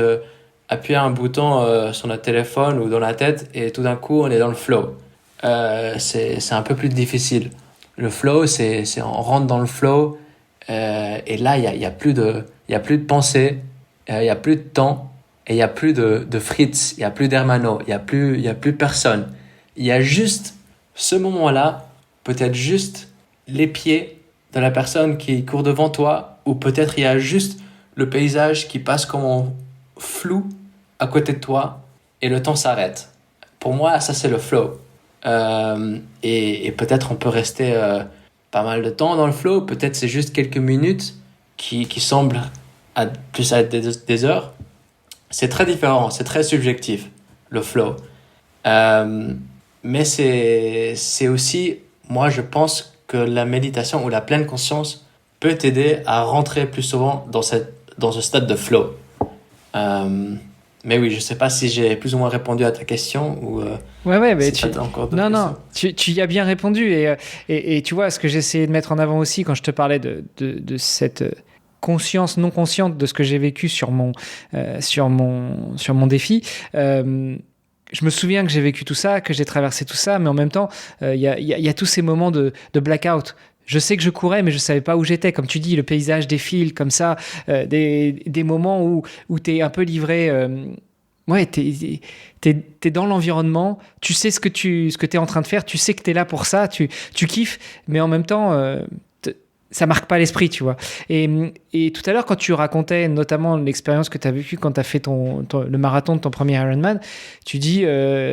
appuyer un bouton sur notre téléphone ou dans la tête et tout d'un coup on est dans le flow. C'est un peu plus difficile. Le flow, c'est on rentre dans le flow et là il y a plus de pensée, il y a plus de temps et il y a plus de Fritz, il y a plus d'Hermano, il y a plus personne. Il y a juste ce moment-là, peut-être juste les pieds de la personne qui court devant toi, ou peut-être il y a juste le paysage qui passe comme en flou à côté de toi et le temps s'arrête. Pour moi, ça c'est le flow. Et peut-être on peut rester pas mal de temps dans le flow, peut-être c'est juste quelques minutes qui semblent plus être des heures. C'est très différent, c'est très subjectif, le flow. Mais c'est aussi, moi je pense que la méditation ou la pleine conscience peut t'aider à rentrer plus souvent dans ce stade de flow. Mais oui, je sais pas si j'ai plus ou moins répondu à ta question ou ouais, mais si t'as encore d'autres non, questions. tu y as bien répondu et tu vois ce que j'essayais de mettre en avant aussi quand je te parlais de cette conscience non consciente de ce que j'ai vécu sur mon défi. Je me souviens que j'ai vécu tout ça, que j'ai traversé tout ça, mais en même temps, il y a tous ces moments de blackout. Je sais que je courais, mais je savais pas où j'étais. Comme tu dis, le paysage défile comme ça, des moments où tu es un peu livré. Ouais, t'es dans l'environnement, tu sais ce que t'es en train de faire, tu sais que t'es là pour ça, tu kiffes, mais en même temps, ça marque pas l'esprit, tu vois. Et tout à l'heure, quand tu racontais notamment l'expérience que tu as vécue quand tu as fait le marathon de ton premier Ironman, tu dis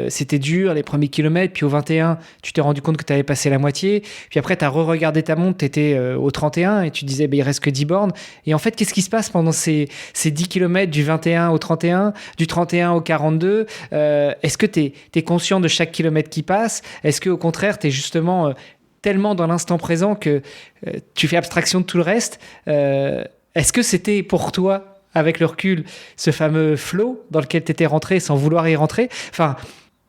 c'était dur les premiers kilomètres, puis au 21, tu t'es rendu compte que tu avais passé la moitié, puis après tu as re-regardé ta montre, tu étais au 31 et tu disais il reste que 10 bornes. Et en fait, qu'est-ce qui se passe pendant ces 10 kilomètres du 21 au 31, du 31 au 42 Est-ce que tu es conscient de chaque kilomètre qui passe? Est-ce qu'au contraire, tu es justement tellement dans l'instant présent que tu fais abstraction de tout le reste? Est-ce que c'était pour toi, avec le recul, ce fameux flow dans lequel tu étais rentré sans vouloir y rentrer? Enfin,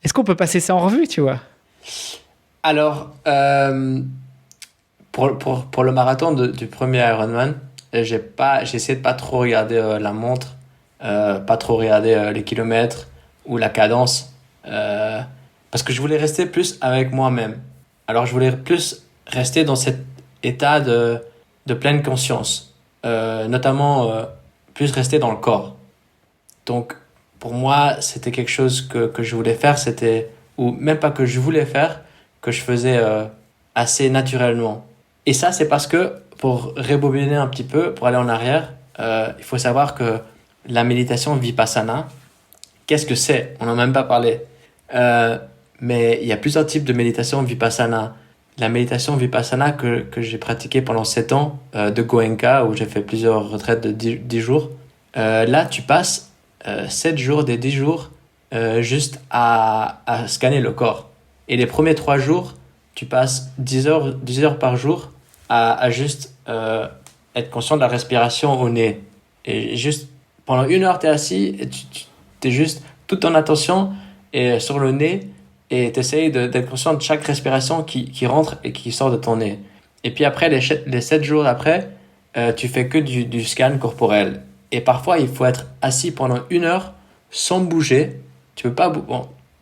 est-ce qu'on peut passer ça en revue, tu vois? Alors, pour le marathon du premier Ironman, j'ai essayé de pas trop regarder la montre, pas trop regarder les kilomètres ou la cadence, parce que je voulais rester plus avec moi-même. Alors, je voulais plus rester dans cet état de pleine conscience, notamment plus rester dans le corps. Donc, pour moi, c'était quelque chose que je voulais faire, ou même pas que je voulais faire, que je faisais assez naturellement. Et ça, c'est parce que, pour rebobiner un petit peu, pour aller en arrière, il faut savoir que la méditation Vipassana, qu'est-ce que c'est? On n'en a même pas parlé. Mais il y a plusieurs types de méditation Vipassana. La méditation Vipassana que j'ai pratiquée pendant 7 ans de Goenka, où j'ai fait plusieurs retraites de 10 jours, là, tu passes 7 jours des 10 jours juste à scanner le corps. Et les premiers 3 jours, tu passes 10 heures par jour à juste être conscient de la respiration au nez. Et juste, pendant 1 heure, tu es assis et tu es juste toute ton attention est sur le nez, et tu essayes d'être conscient de chaque respiration qui rentre et qui sort de ton nez. Et puis après, les 7 jours après, tu fais que du scan corporel. Et parfois, il faut être assis pendant 1 heure sans bouger. Tu peux pas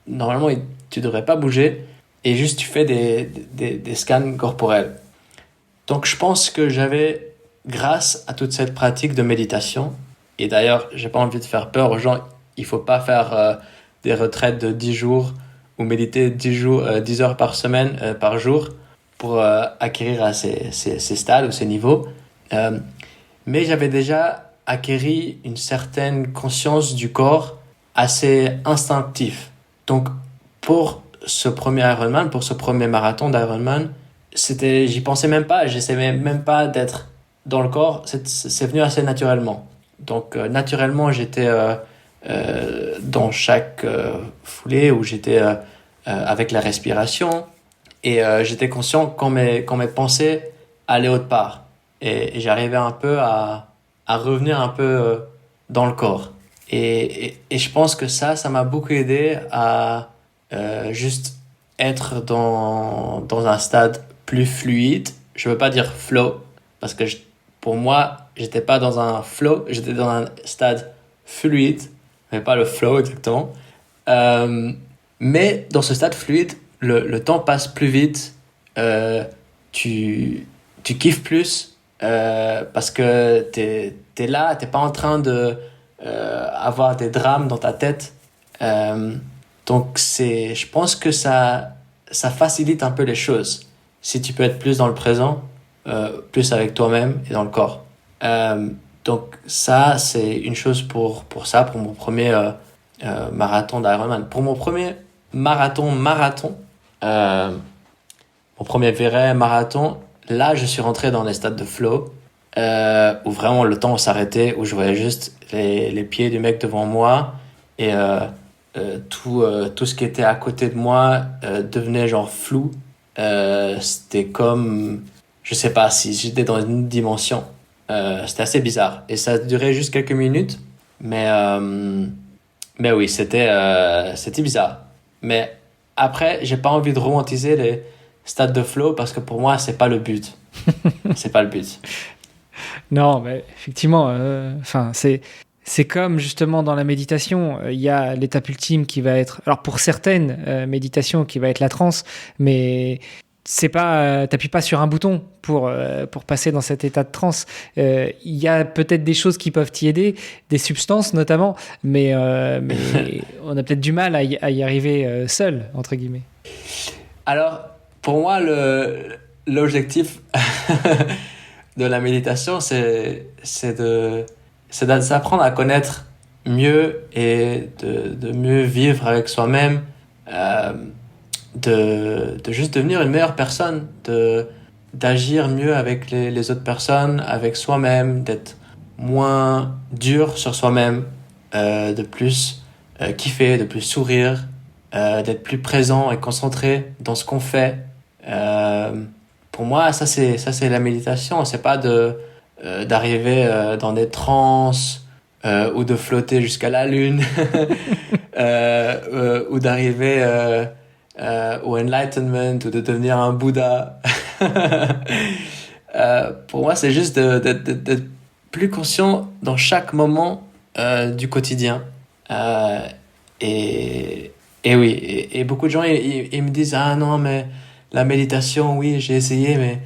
normalement, tu devrais pas bouger, et juste tu fais des scans corporels. Donc je pense que grâce à toute cette pratique de méditation, et d'ailleurs, j'ai pas envie de faire peur aux gens, il faut pas faire des retraites de 10 jours ou méditer 10 heures par semaine, par jour, pour acquérir à ces stades ou ces niveaux. Mais j'avais déjà acquis une certaine conscience du corps assez instinctif. Donc, pour ce premier Ironman, pour ce premier marathon d'Ironman, j'y pensais même pas, j'essayais même pas d'être dans le corps, c'est venu assez naturellement. Donc, naturellement, j'étais dans chaque foulée où j'étais avec la respiration, et j'étais conscient quand mes pensées allaient autre part, et j'arrivais un peu à revenir un peu dans le corps, et je pense que ça m'a beaucoup aidé à juste être dans un stade plus fluide. Je veux pas dire flow, parce que pour moi, j'étais pas dans un flow, j'étais dans un stade fluide, mais pas le flow exactement. Mais dans ce stade fluide, le temps passe plus vite, tu kiffes plus, parce que t'es là, t'es pas en train de avoir des drames dans ta tête. Donc je pense que ça facilite un peu les choses, si tu peux être plus dans le présent, plus avec toi-même et dans le corps. Donc ça, c'est une chose pour mon premier marathon d'Ironman. Pour mon premier marathon, mon premier vrai marathon, là, je suis rentré dans les stades de flow, où vraiment le temps s'arrêtait, où je voyais juste les pieds du mec devant moi, et tout ce qui était à côté de moi devenait genre flou. C'était comme, je sais pas, si j'étais dans une dimension. C'était assez bizarre, et ça durait juste quelques minutes, mais oui, c'était bizarre. Mais après, j'ai pas envie de romantiser les stades de flow, parce que pour moi, c'est pas le but. C'est pas le but. Non, mais effectivement, enfin, c'est comme justement dans la méditation, il y a l'étape ultime qui va être, alors pour certaines méditations, qui va être la transe, mais c'est pas, t'appuies pas sur un bouton pour passer dans cet état de transe. Il y a peut-être des choses qui peuvent t'y aider, des substances notamment, mais on a peut-être du mal à y arriver seul, entre guillemets. Alors, pour moi, l'objectif de la méditation, c'est d'apprendre à connaître mieux et de mieux vivre avec soi-même, euh, de juste devenir une meilleure personne, d'agir mieux avec les autres personnes, avec soi-même, d'être moins dur sur soi-même, de plus kiffer, de plus sourire, d'être plus présent et concentré dans ce qu'on fait. Euh, pour moi, ça c'est la méditation. C'est pas d'arriver dans des transes ou de flotter jusqu'à la lune ou d'arriver au enlightenment ou de devenir un Bouddha. Pour moi, c'est juste d'être plus conscient dans chaque moment du quotidien. Euh, et, et oui, et beaucoup de gens ils me disent ah non mais la méditation oui j'ai essayé mais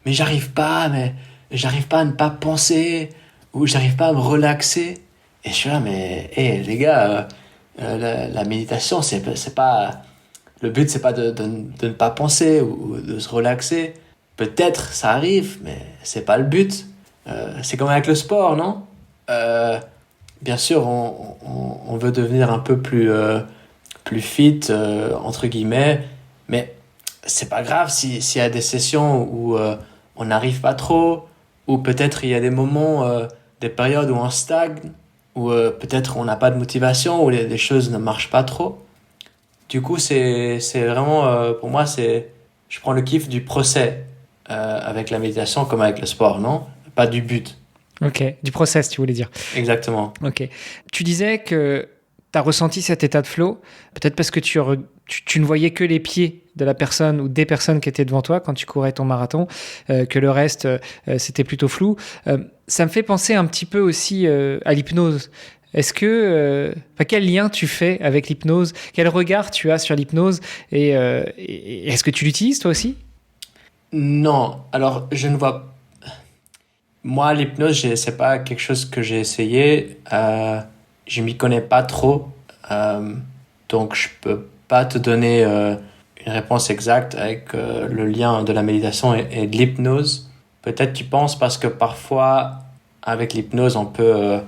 j'arrive pas à ne pas penser ou j'arrive pas à me relaxer. Et je suis là mais hé les gars la méditation c'est pas le but c'est pas de ne pas penser ou de se relaxer. Peut-être ça arrive mais c'est pas le but. C'est comme avec le sport non. Euh, Bien sûr on veut devenir un peu plus fit entre guillemets mais c'est pas grave s'il y a des sessions où on n'arrive pas trop ou peut-être il y a des moments des périodes où on stagne ou peut-être on n'a pas de motivation ou les choses ne marchent pas trop. Du coup c'est vraiment pour moi c'est je prends le kiff du procès avec la méditation comme avec le sport non pas du but. Ok, du process, tu voulais dire. Exactement. Ok. Tu disais que tu as ressenti cet état de flow, peut-être parce que tu ne voyais que les pieds de la personne ou des personnes qui étaient devant toi quand tu courais ton marathon, que le reste, c'était plutôt flou. Ça me fait penser un petit peu aussi à l'hypnose. Est-ce que, quel lien tu fais avec l'hypnose? Quel regard tu as sur l'hypnose? Et est-ce que tu l'utilises toi aussi? Non, alors je ne vois. Moi, l'hypnose, c'est pas quelque chose que j'ai essayé. Je m'y connais pas trop. Euh, donc, je peux pas te donner une réponse exacte avec le lien de la méditation et de l'hypnose. Peut-être tu penses parce que parfois, avec l'hypnose, on peut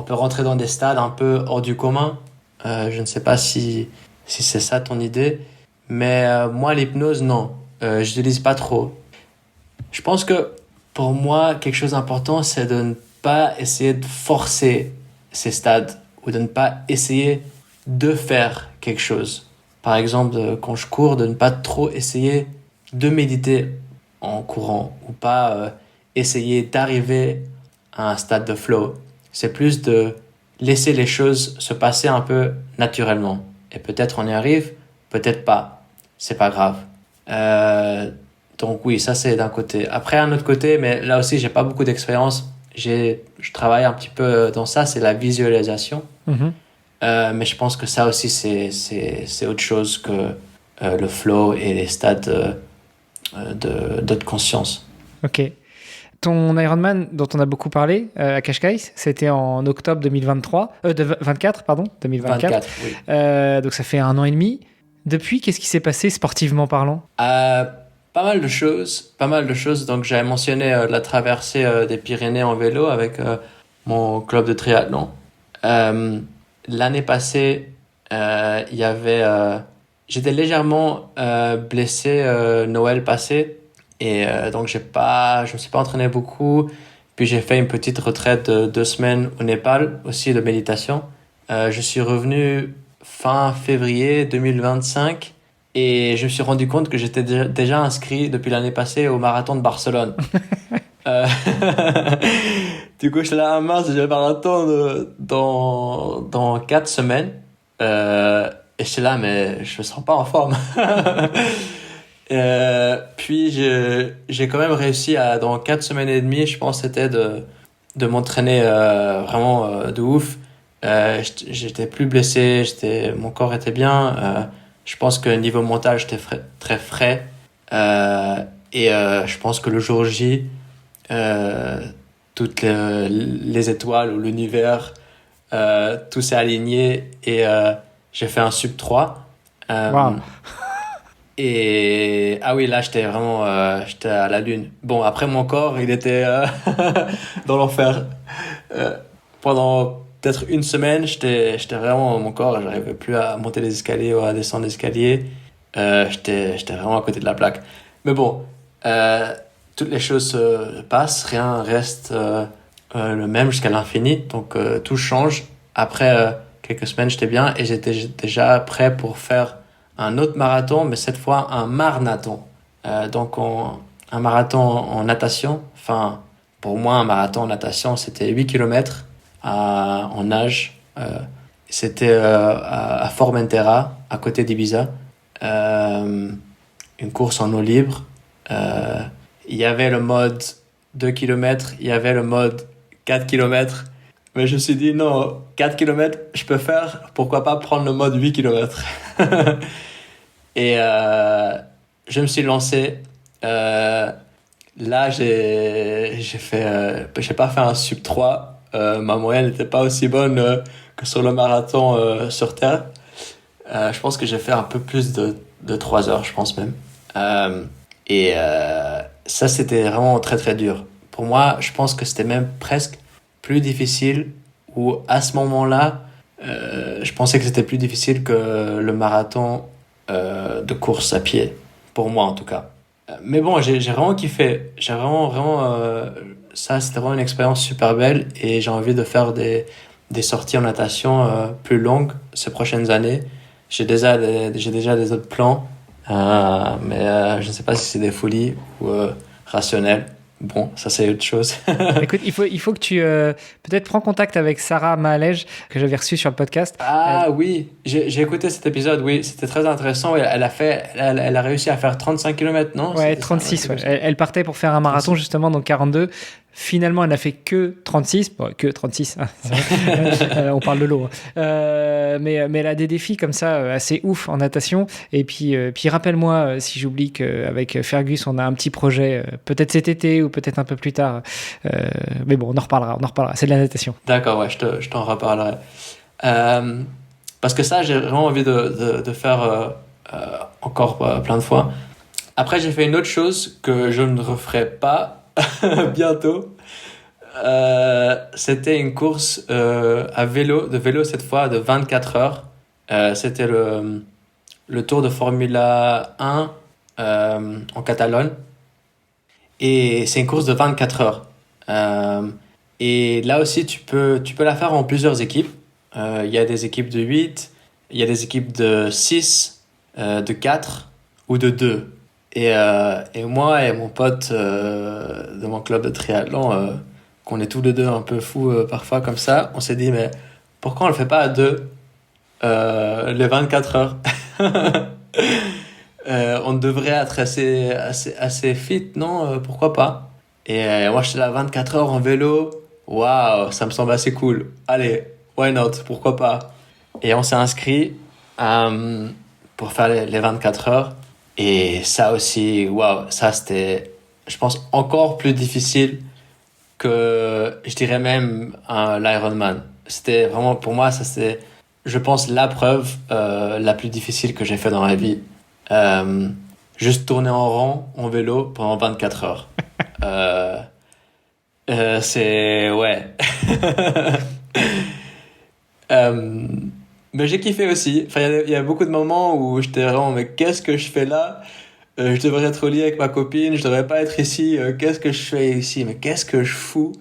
rentrer dans des stades un peu hors du commun. Je ne sais pas si c'est ça ton idée. Mais moi, l'hypnose, non. Je n'utilise pas trop. Je pense que pour moi, quelque chose d'important, c'est de ne pas essayer de forcer ces stades ou de ne pas essayer de faire quelque chose. Par exemple, quand je cours, de ne pas trop essayer de méditer en courant ou pas essayer d'arriver à un stade de flow. C'est plus de laisser les choses se passer un peu naturellement. Et peut-être on y arrive, peut-être pas. C'est pas grave. Euh, donc oui, ça c'est d'un côté. Après un autre côté, mais là aussi j'ai pas beaucoup d'expérience. Je travaille un petit peu dans ça, c'est la visualisation. Mhm. Mais je pense que ça aussi c'est autre chose que le flow et les stades de conscience. Ok. Ton Ironman dont on a beaucoup parlé à Cascais, c'était en octobre 2023, 24, pardon, 2024. 24, oui. Donc ça fait 1 an et demi. Depuis, qu'est-ce qui s'est passé sportivement parlant? Pas mal de choses, pas mal de choses. Donc j'avais mentionné la traversée des Pyrénées en vélo avec mon club de triathlon. Euh, L'année passée, il y avait, j'étais légèrement blessé Noël passé et donc je me suis pas entraîné beaucoup. Puis j'ai fait une petite retraite de 2 semaines au Népal aussi de méditation. Je suis revenu fin février 2025 et je me suis rendu compte que j'étais déjà inscrit depuis l'année passée au marathon de Barcelone. Euh, Du coup, je suis là, ah mince, j'ai le marathon dans 4 semaines. Et je suis là, mais je me sens pas en forme. Puis j'ai quand même réussi dans 4 semaines et demie, je pense, c'était de m'entraîner vraiment de ouf. J'étais plus blessé, mon corps était bien. Je pense que niveau mental, j'étais très frais. Je pense que le jour J, toutes les étoiles ou l'univers, tout s'est aligné et j'ai fait un sub 3. Wow. Et ah oui, là j'étais à la lune. Bon, après mon corps, il était dans l'enfer. Pendant peut-être une semaine, j'étais vraiment mon corps, j'arrivais plus à monter les escaliers ou à descendre les escaliers. J'étais vraiment à côté de la plaque. Mais bon, toutes les choses se passent, rien reste le même jusqu'à l'infini. Donc tout change. Après quelques semaines, j'étais bien et j'étais déjà prêt pour faire un autre marathon, mais cette fois un marnathon. Donc un marathon en natation. Enfin, pour moi, un marathon en natation, c'était 8 km en nage. C'était à Formentera, à côté d'Ibiza. Une course en eau libre. Il y avait le mode 2 km, il y avait le mode 4 km. Mais je me suis dit, non, 4 km, je peux faire. Pourquoi pas prendre le mode 8 km? Et je me suis lancé. Là, j'ai pas fait un sub 3. Ma moyenne n'était pas aussi bonne que sur le marathon sur Terre. Je pense que j'ai fait un peu plus de 3 heures, je pense même. Ça, c'était vraiment très, très dur. Pour moi, je pense que c'était même presque plus difficile, ou à ce moment-là, je pensais que c'était plus difficile que le marathon de course à pied, pour moi en tout cas. Mais bon, j'ai vraiment kiffé. J'ai vraiment ça, c'était vraiment une expérience super belle et j'ai envie de faire des sorties en natation plus longues ces prochaines années. J'ai déjà des autres plans, mais je ne sais pas si c'est des folies ou rationnels. Bon, ça c'est autre chose. Écoute, il faut que tu peut-être prends contact avec Sarah Mahalej que j'avais reçue sur le podcast. Ah oui, j'ai écouté cet épisode, oui, c'était très intéressant. Elle a réussi à faire 35 km, non? Ouais, 36. Ouais. Elle partait pour faire un marathon 36. Justement, donc 42. Finalement, elle n'a fait que 36. Bon, que 36, hein, on parle de l'eau. Mais elle a des défis comme ça assez ouf en natation. Et puis rappelle-moi si j'oublie qu'avec Fergus, on a un petit projet, peut-être cet été ou peut-être un peu plus tard. Mais bon, on en reparlera. C'est de la natation. D'accord, ouais, je t'en reparlerai. Parce que ça, j'ai vraiment envie de faire encore plein de fois. Après, j'ai fait une autre chose que je ne referai pas bientôt. C'était une course de vélo cette fois de 24 heures. C'était le Tour de Formula 1 en Catalogne. Et c'est une course de 24 heures. Et là aussi, tu peux la faire en plusieurs équipes. Il y a des équipes de 8, il y a des équipes de 6, de 4 ou de 2. Et moi et mon pote de mon club de triathlon, qu'on est tous les deux un peu fous parfois comme ça, on s'est dit, mais pourquoi on le fait pas à deux les 24 heures? On devrait être assez fit, non? Pourquoi pas? Et moi, j'étais là 24 heures en vélo. Waouh, ça me semble assez cool. Allez, why not? Pourquoi pas? Et on s'est inscrit pour faire les 24 heures. Et ça aussi, waouh, ça c'était, je pense, encore plus difficile que, je dirais même, l'Ironman. C'était vraiment, pour moi, ça c'est, je pense, la preuve la plus difficile que j'ai fait dans ma vie. Juste tourner en rond en vélo pendant 24 heures. C'est... Ouais. Mais j'ai kiffé aussi. Enfin, il y a beaucoup de moments où j'étais vraiment, mais qu'est-ce que je fais là? Je devrais être au lit avec ma copine, je devrais pas être ici. Qu'est-ce que je fais ici? Mais qu'est-ce que je fous?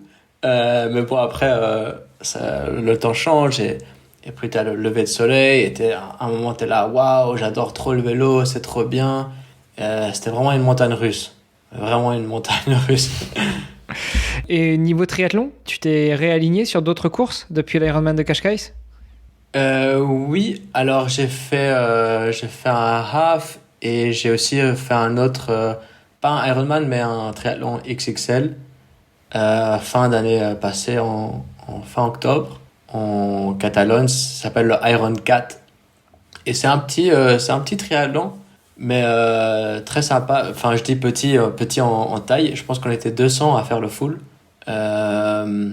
Mais bon, après, le temps change et puis t'as le lever de soleil et à un moment t'es là, waouh, j'adore trop le vélo, c'est trop bien. C'était vraiment une montagne russe. Vraiment une montagne russe. Et niveau triathlon, tu t'es réaligné sur d'autres courses depuis l'Ironman de Cascais? Oui, alors j'ai fait un half Et j'ai aussi fait un autre, pas un Ironman, mais un triathlon XXL, fin d'année passée, en fin octobre, en Catalogne. Ça s'appelle le Iron 4. Et c'est un petit triathlon, mais très sympa. Enfin, je dis petit, petit en taille. Je pense qu'on était 200 à faire le full. Euh,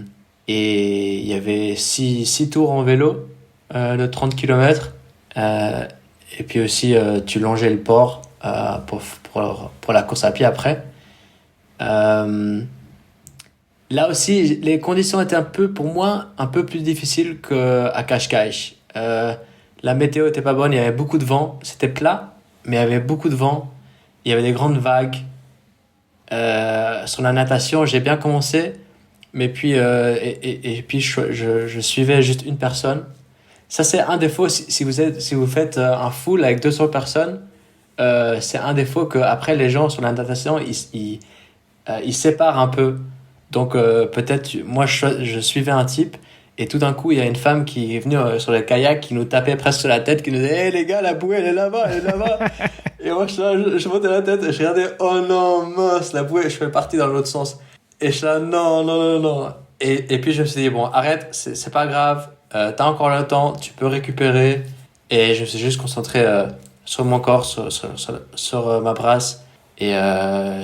et il y avait six tours en vélo de 30 km. Et puis aussi, tu longeais le port pour la course à pied après. Euh, Là aussi, les conditions étaient pour moi, un peu plus difficiles qu'à Cascais. La météo était pas bonne, il y avait beaucoup de vent. C'était plat, mais il y avait beaucoup de vent. Il y avait des grandes vagues. Sur la natation, j'ai bien commencé, mais puis, et puis je suivais juste une personne. Ça, c'est un défaut. Si vous faites un full avec 200 personnes, c'est un défaut que après les gens sur la natation, ils séparent un peu. Donc peut-être, moi je suivais un type et tout d'un coup il y a une femme qui est venue sur le kayak qui nous tapait presque sur la tête, qui nous disait hey, les gars, la bouée elle est là-bas, elle est là-bas. Et moi je montais la tête et je regardais, oh non mince, la bouée, je fais partie dans l'autre sens. Et je suis là, non, non, non, non. Et puis je me suis dit, bon, arrête, c'est pas grave, t'as encore le temps, tu peux récupérer. Et je me suis juste concentré sur mon corps, sur ma brasse. Et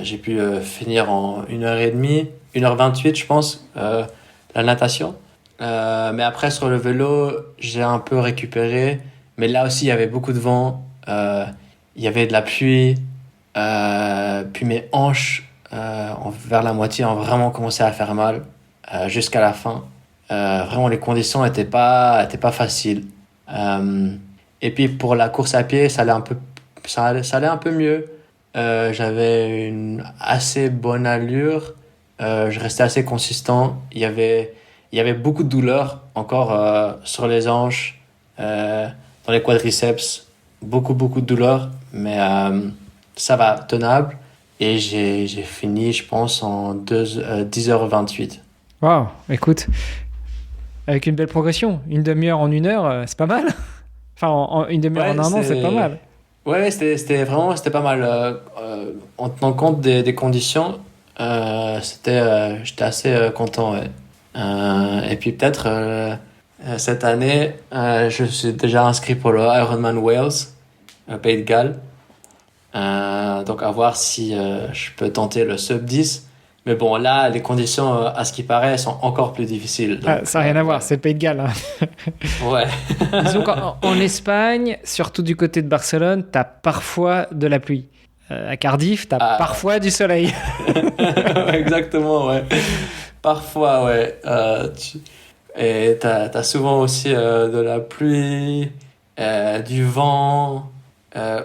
j'ai pu finir en 1h30, 1h28, je pense, la natation. Mais après, sur le vélo, j'ai un peu récupéré. Mais là aussi, il y avait beaucoup de vent. Il y avait de la pluie. Puis mes hanches, vers la moitié, ont vraiment commencé à faire mal jusqu'à la fin. Vraiment, les conditions étaient pas faciles. Et puis, pour la course à pied, ça allait un peu mieux. J'avais une assez bonne allure. Je restais assez consistant. Il y avait beaucoup de douleurs encore sur les hanches, dans les quadriceps. Beaucoup de douleurs. Mais ça va, tenable. Et j'ai fini, je pense, en 10h28. Waouh, écoute, avec une belle progression. Une demi-heure en 1 heure, c'est pas mal. Enfin, une demi-heure en un an, c'est pas mal. Ouais, c'était pas mal. En tenant compte des conditions, j'étais assez content. Ouais. Et puis peut-être cette année, je suis déjà inscrit pour le Ironman Wales, Pays de Galles. Donc à voir si je peux tenter le sub 10. Mais bon, là, les conditions, à ce qui paraît, sont encore plus difficiles. Donc, ça n'a rien à voir, c'est le Pays de Galles. Hein. Ouais. Disons qu'en Espagne, surtout du côté de Barcelone, tu as parfois de la pluie. À Cardiff, tu as parfois du soleil. Exactement, ouais. Parfois, ouais. Et tu as souvent aussi de la pluie, du vent.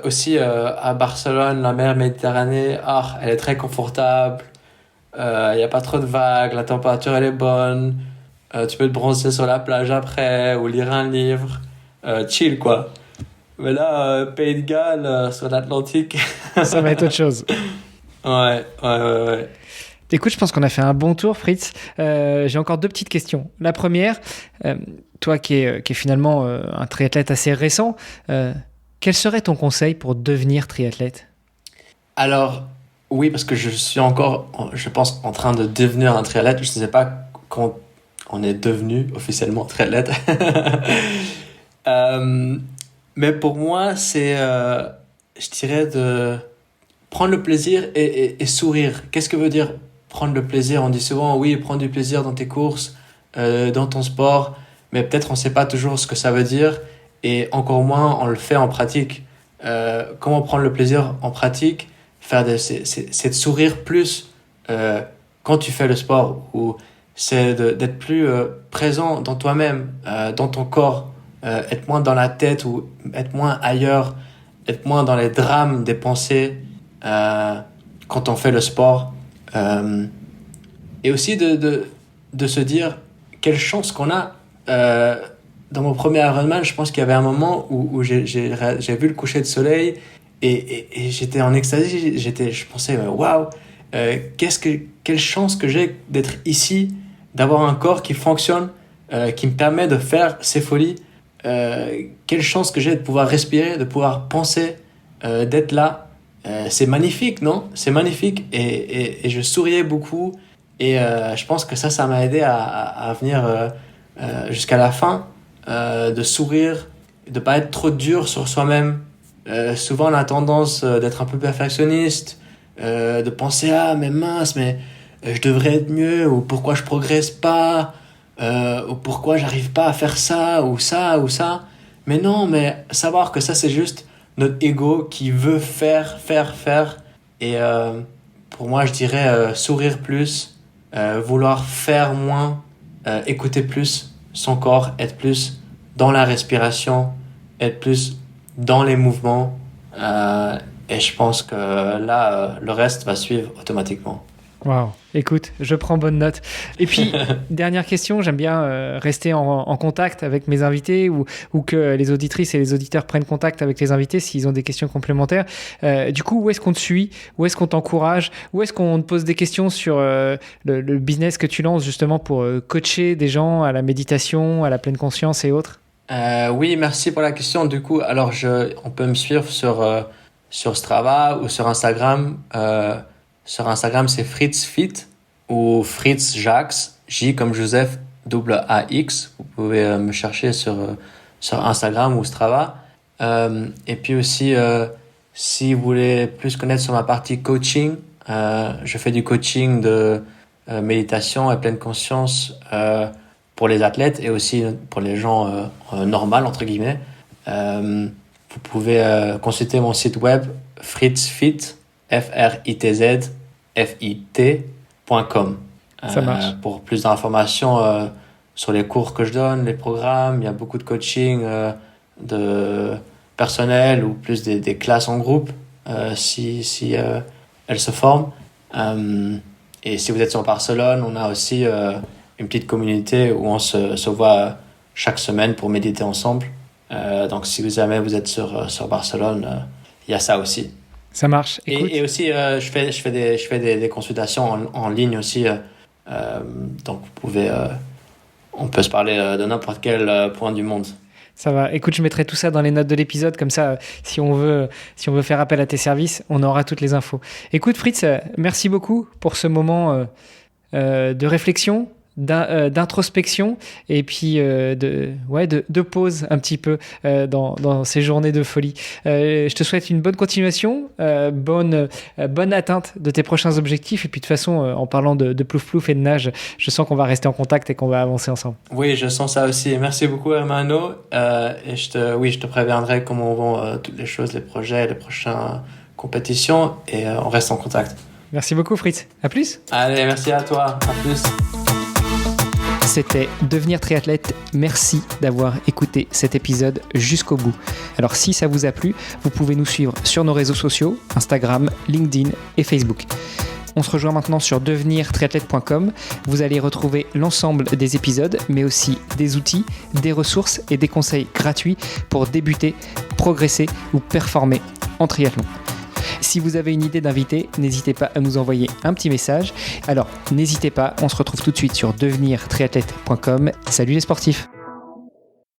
Aussi, à Barcelone, la mer Méditerranée, elle est très confortable. Il n'y a pas trop de vagues, la température elle est bonne, tu peux te bronzer sur la plage après ou lire un livre, chill quoi. Mais là, Pays de Galles, sur l'Atlantique, ça va être autre chose. Ouais. Écoute, je pense qu'on a fait un bon tour, Fritz. J'ai encore 2 petites questions. La première, toi qui es finalement un triathlète assez récent, quel serait ton conseil pour devenir triathlète ? Alors, oui, parce que je suis encore, je pense, en train de devenir un triathlète. Je ne sais pas quand on est devenu officiellement triathlète. Mais pour moi, c'est, je dirais, de prendre le plaisir et sourire. Qu'est-ce que veut dire prendre le plaisir ? On dit souvent, oui, prendre du plaisir dans tes courses, dans ton sport, mais peut-être on ne sait pas toujours ce que ça veut dire, et encore moins on le fait en pratique. Comment prendre le plaisir en pratique ? C'est de sourire plus quand tu fais le sport, ou c'est d'être plus présent dans toi-même, dans ton corps, être moins dans la tête ou être moins ailleurs, être moins dans les drames des pensées quand on fait le sport. Et aussi de se dire quelle chance qu'on a. Dans mon premier Ironman, je pense qu'il y avait un moment où j'ai vu le coucher de soleil et j'étais en extasie. Je pensais, waouh, quelle chance que j'ai d'être ici, d'avoir un corps qui fonctionne, qui me permet de faire ces folies. Quelle chance que j'ai de pouvoir respirer, de pouvoir penser, d'être là. C'est magnifique, non? C'est magnifique et je souriais beaucoup et je pense que ça m'a aidé à venir jusqu'à la fin, de sourire, de pas être trop dur sur soi-même. Souvent on a tendance d'être un peu perfectionniste, de penser mais mince, mais je devrais être mieux, ou pourquoi je progresse pas, ou pourquoi j'arrive pas à faire ça ou ça. Mais non, mais savoir que ça c'est juste notre ego qui veut faire. Et pour moi, je dirais sourire plus, vouloir faire moins, écouter plus son corps, être plus dans la respiration, être plus dans les mouvements. Et je pense que là, le reste va suivre automatiquement. Waouh, écoute, je prends bonne note. Et puis, dernière question, j'aime bien rester en contact avec mes invités ou que les auditrices et les auditeurs prennent contact avec les invités s'ils ont des questions complémentaires. Du coup, où est-ce qu'on te suit? Où est-ce qu'on t'encourage? Où est-ce qu'on te pose des questions sur le business que tu lances justement pour coacher des gens à la méditation, à la pleine conscience et autres? Oui, merci pour la question. Du coup, alors on peut me suivre sur Strava ou sur Instagram. Sur Instagram, c'est Fritz Fit ou Fritz Jacques, J comme Joseph, AX. Vous pouvez me chercher sur Instagram ou Strava. Et puis aussi, si vous voulez plus connaître sur ma partie coaching, je fais du coaching de méditation et pleine conscience pour les athlètes et aussi pour les gens normaux, entre guillemets. Vous pouvez consulter mon site web fritzfit, FRITZ.com. Ça marche. Pour plus d'informations sur les cours que je donne, les programmes, il y a beaucoup de coaching de personnel ou plus des classes en groupe si elles se forment. Et si vous êtes sur Barcelone, on a aussi une petite communauté où on se voit chaque semaine pour méditer ensemble. Donc si jamais vous êtes sur Barcelone, il y a ça aussi. Ça marche. Et aussi, je fais des consultations en ligne aussi. Donc, on peut se parler de n'importe quel point du monde. Ça va. Écoute, je mettrai tout ça dans les notes de l'épisode. Comme ça, si on veut faire appel à tes services, on aura toutes les infos. Écoute, Fritz, merci beaucoup pour ce moment de réflexion, d'introspection et puis de pause un petit peu dans ces journées de folie. Je te souhaite une bonne continuation, bonne atteinte de tes prochains objectifs et puis de toute façon en parlant de plouf plouf et de nage, je sens qu'on va rester en contact et qu'on va avancer ensemble. Oui, je sens ça aussi. Merci beaucoup Hermano et je te préviendrai comment vont toutes les choses, les projets, les prochaines compétitions et on reste en contact. Merci beaucoup Fritz, à plus. Allez, merci à toi, à plus. C'était Devenir triathlète. Merci d'avoir écouté cet épisode jusqu'au bout. Alors si ça vous a plu, vous pouvez nous suivre sur nos réseaux sociaux, Instagram, LinkedIn et Facebook. On se rejoint maintenant sur devenirtriathlète.com. Vous allez retrouver l'ensemble des épisodes, mais aussi des outils, des ressources et des conseils gratuits pour débuter, progresser ou performer en triathlon. Si vous avez une idée d'invité, n'hésitez pas à nous envoyer un petit message. Alors, n'hésitez pas, on se retrouve tout de suite sur devenirtriathlète.com. Salut les sportifs!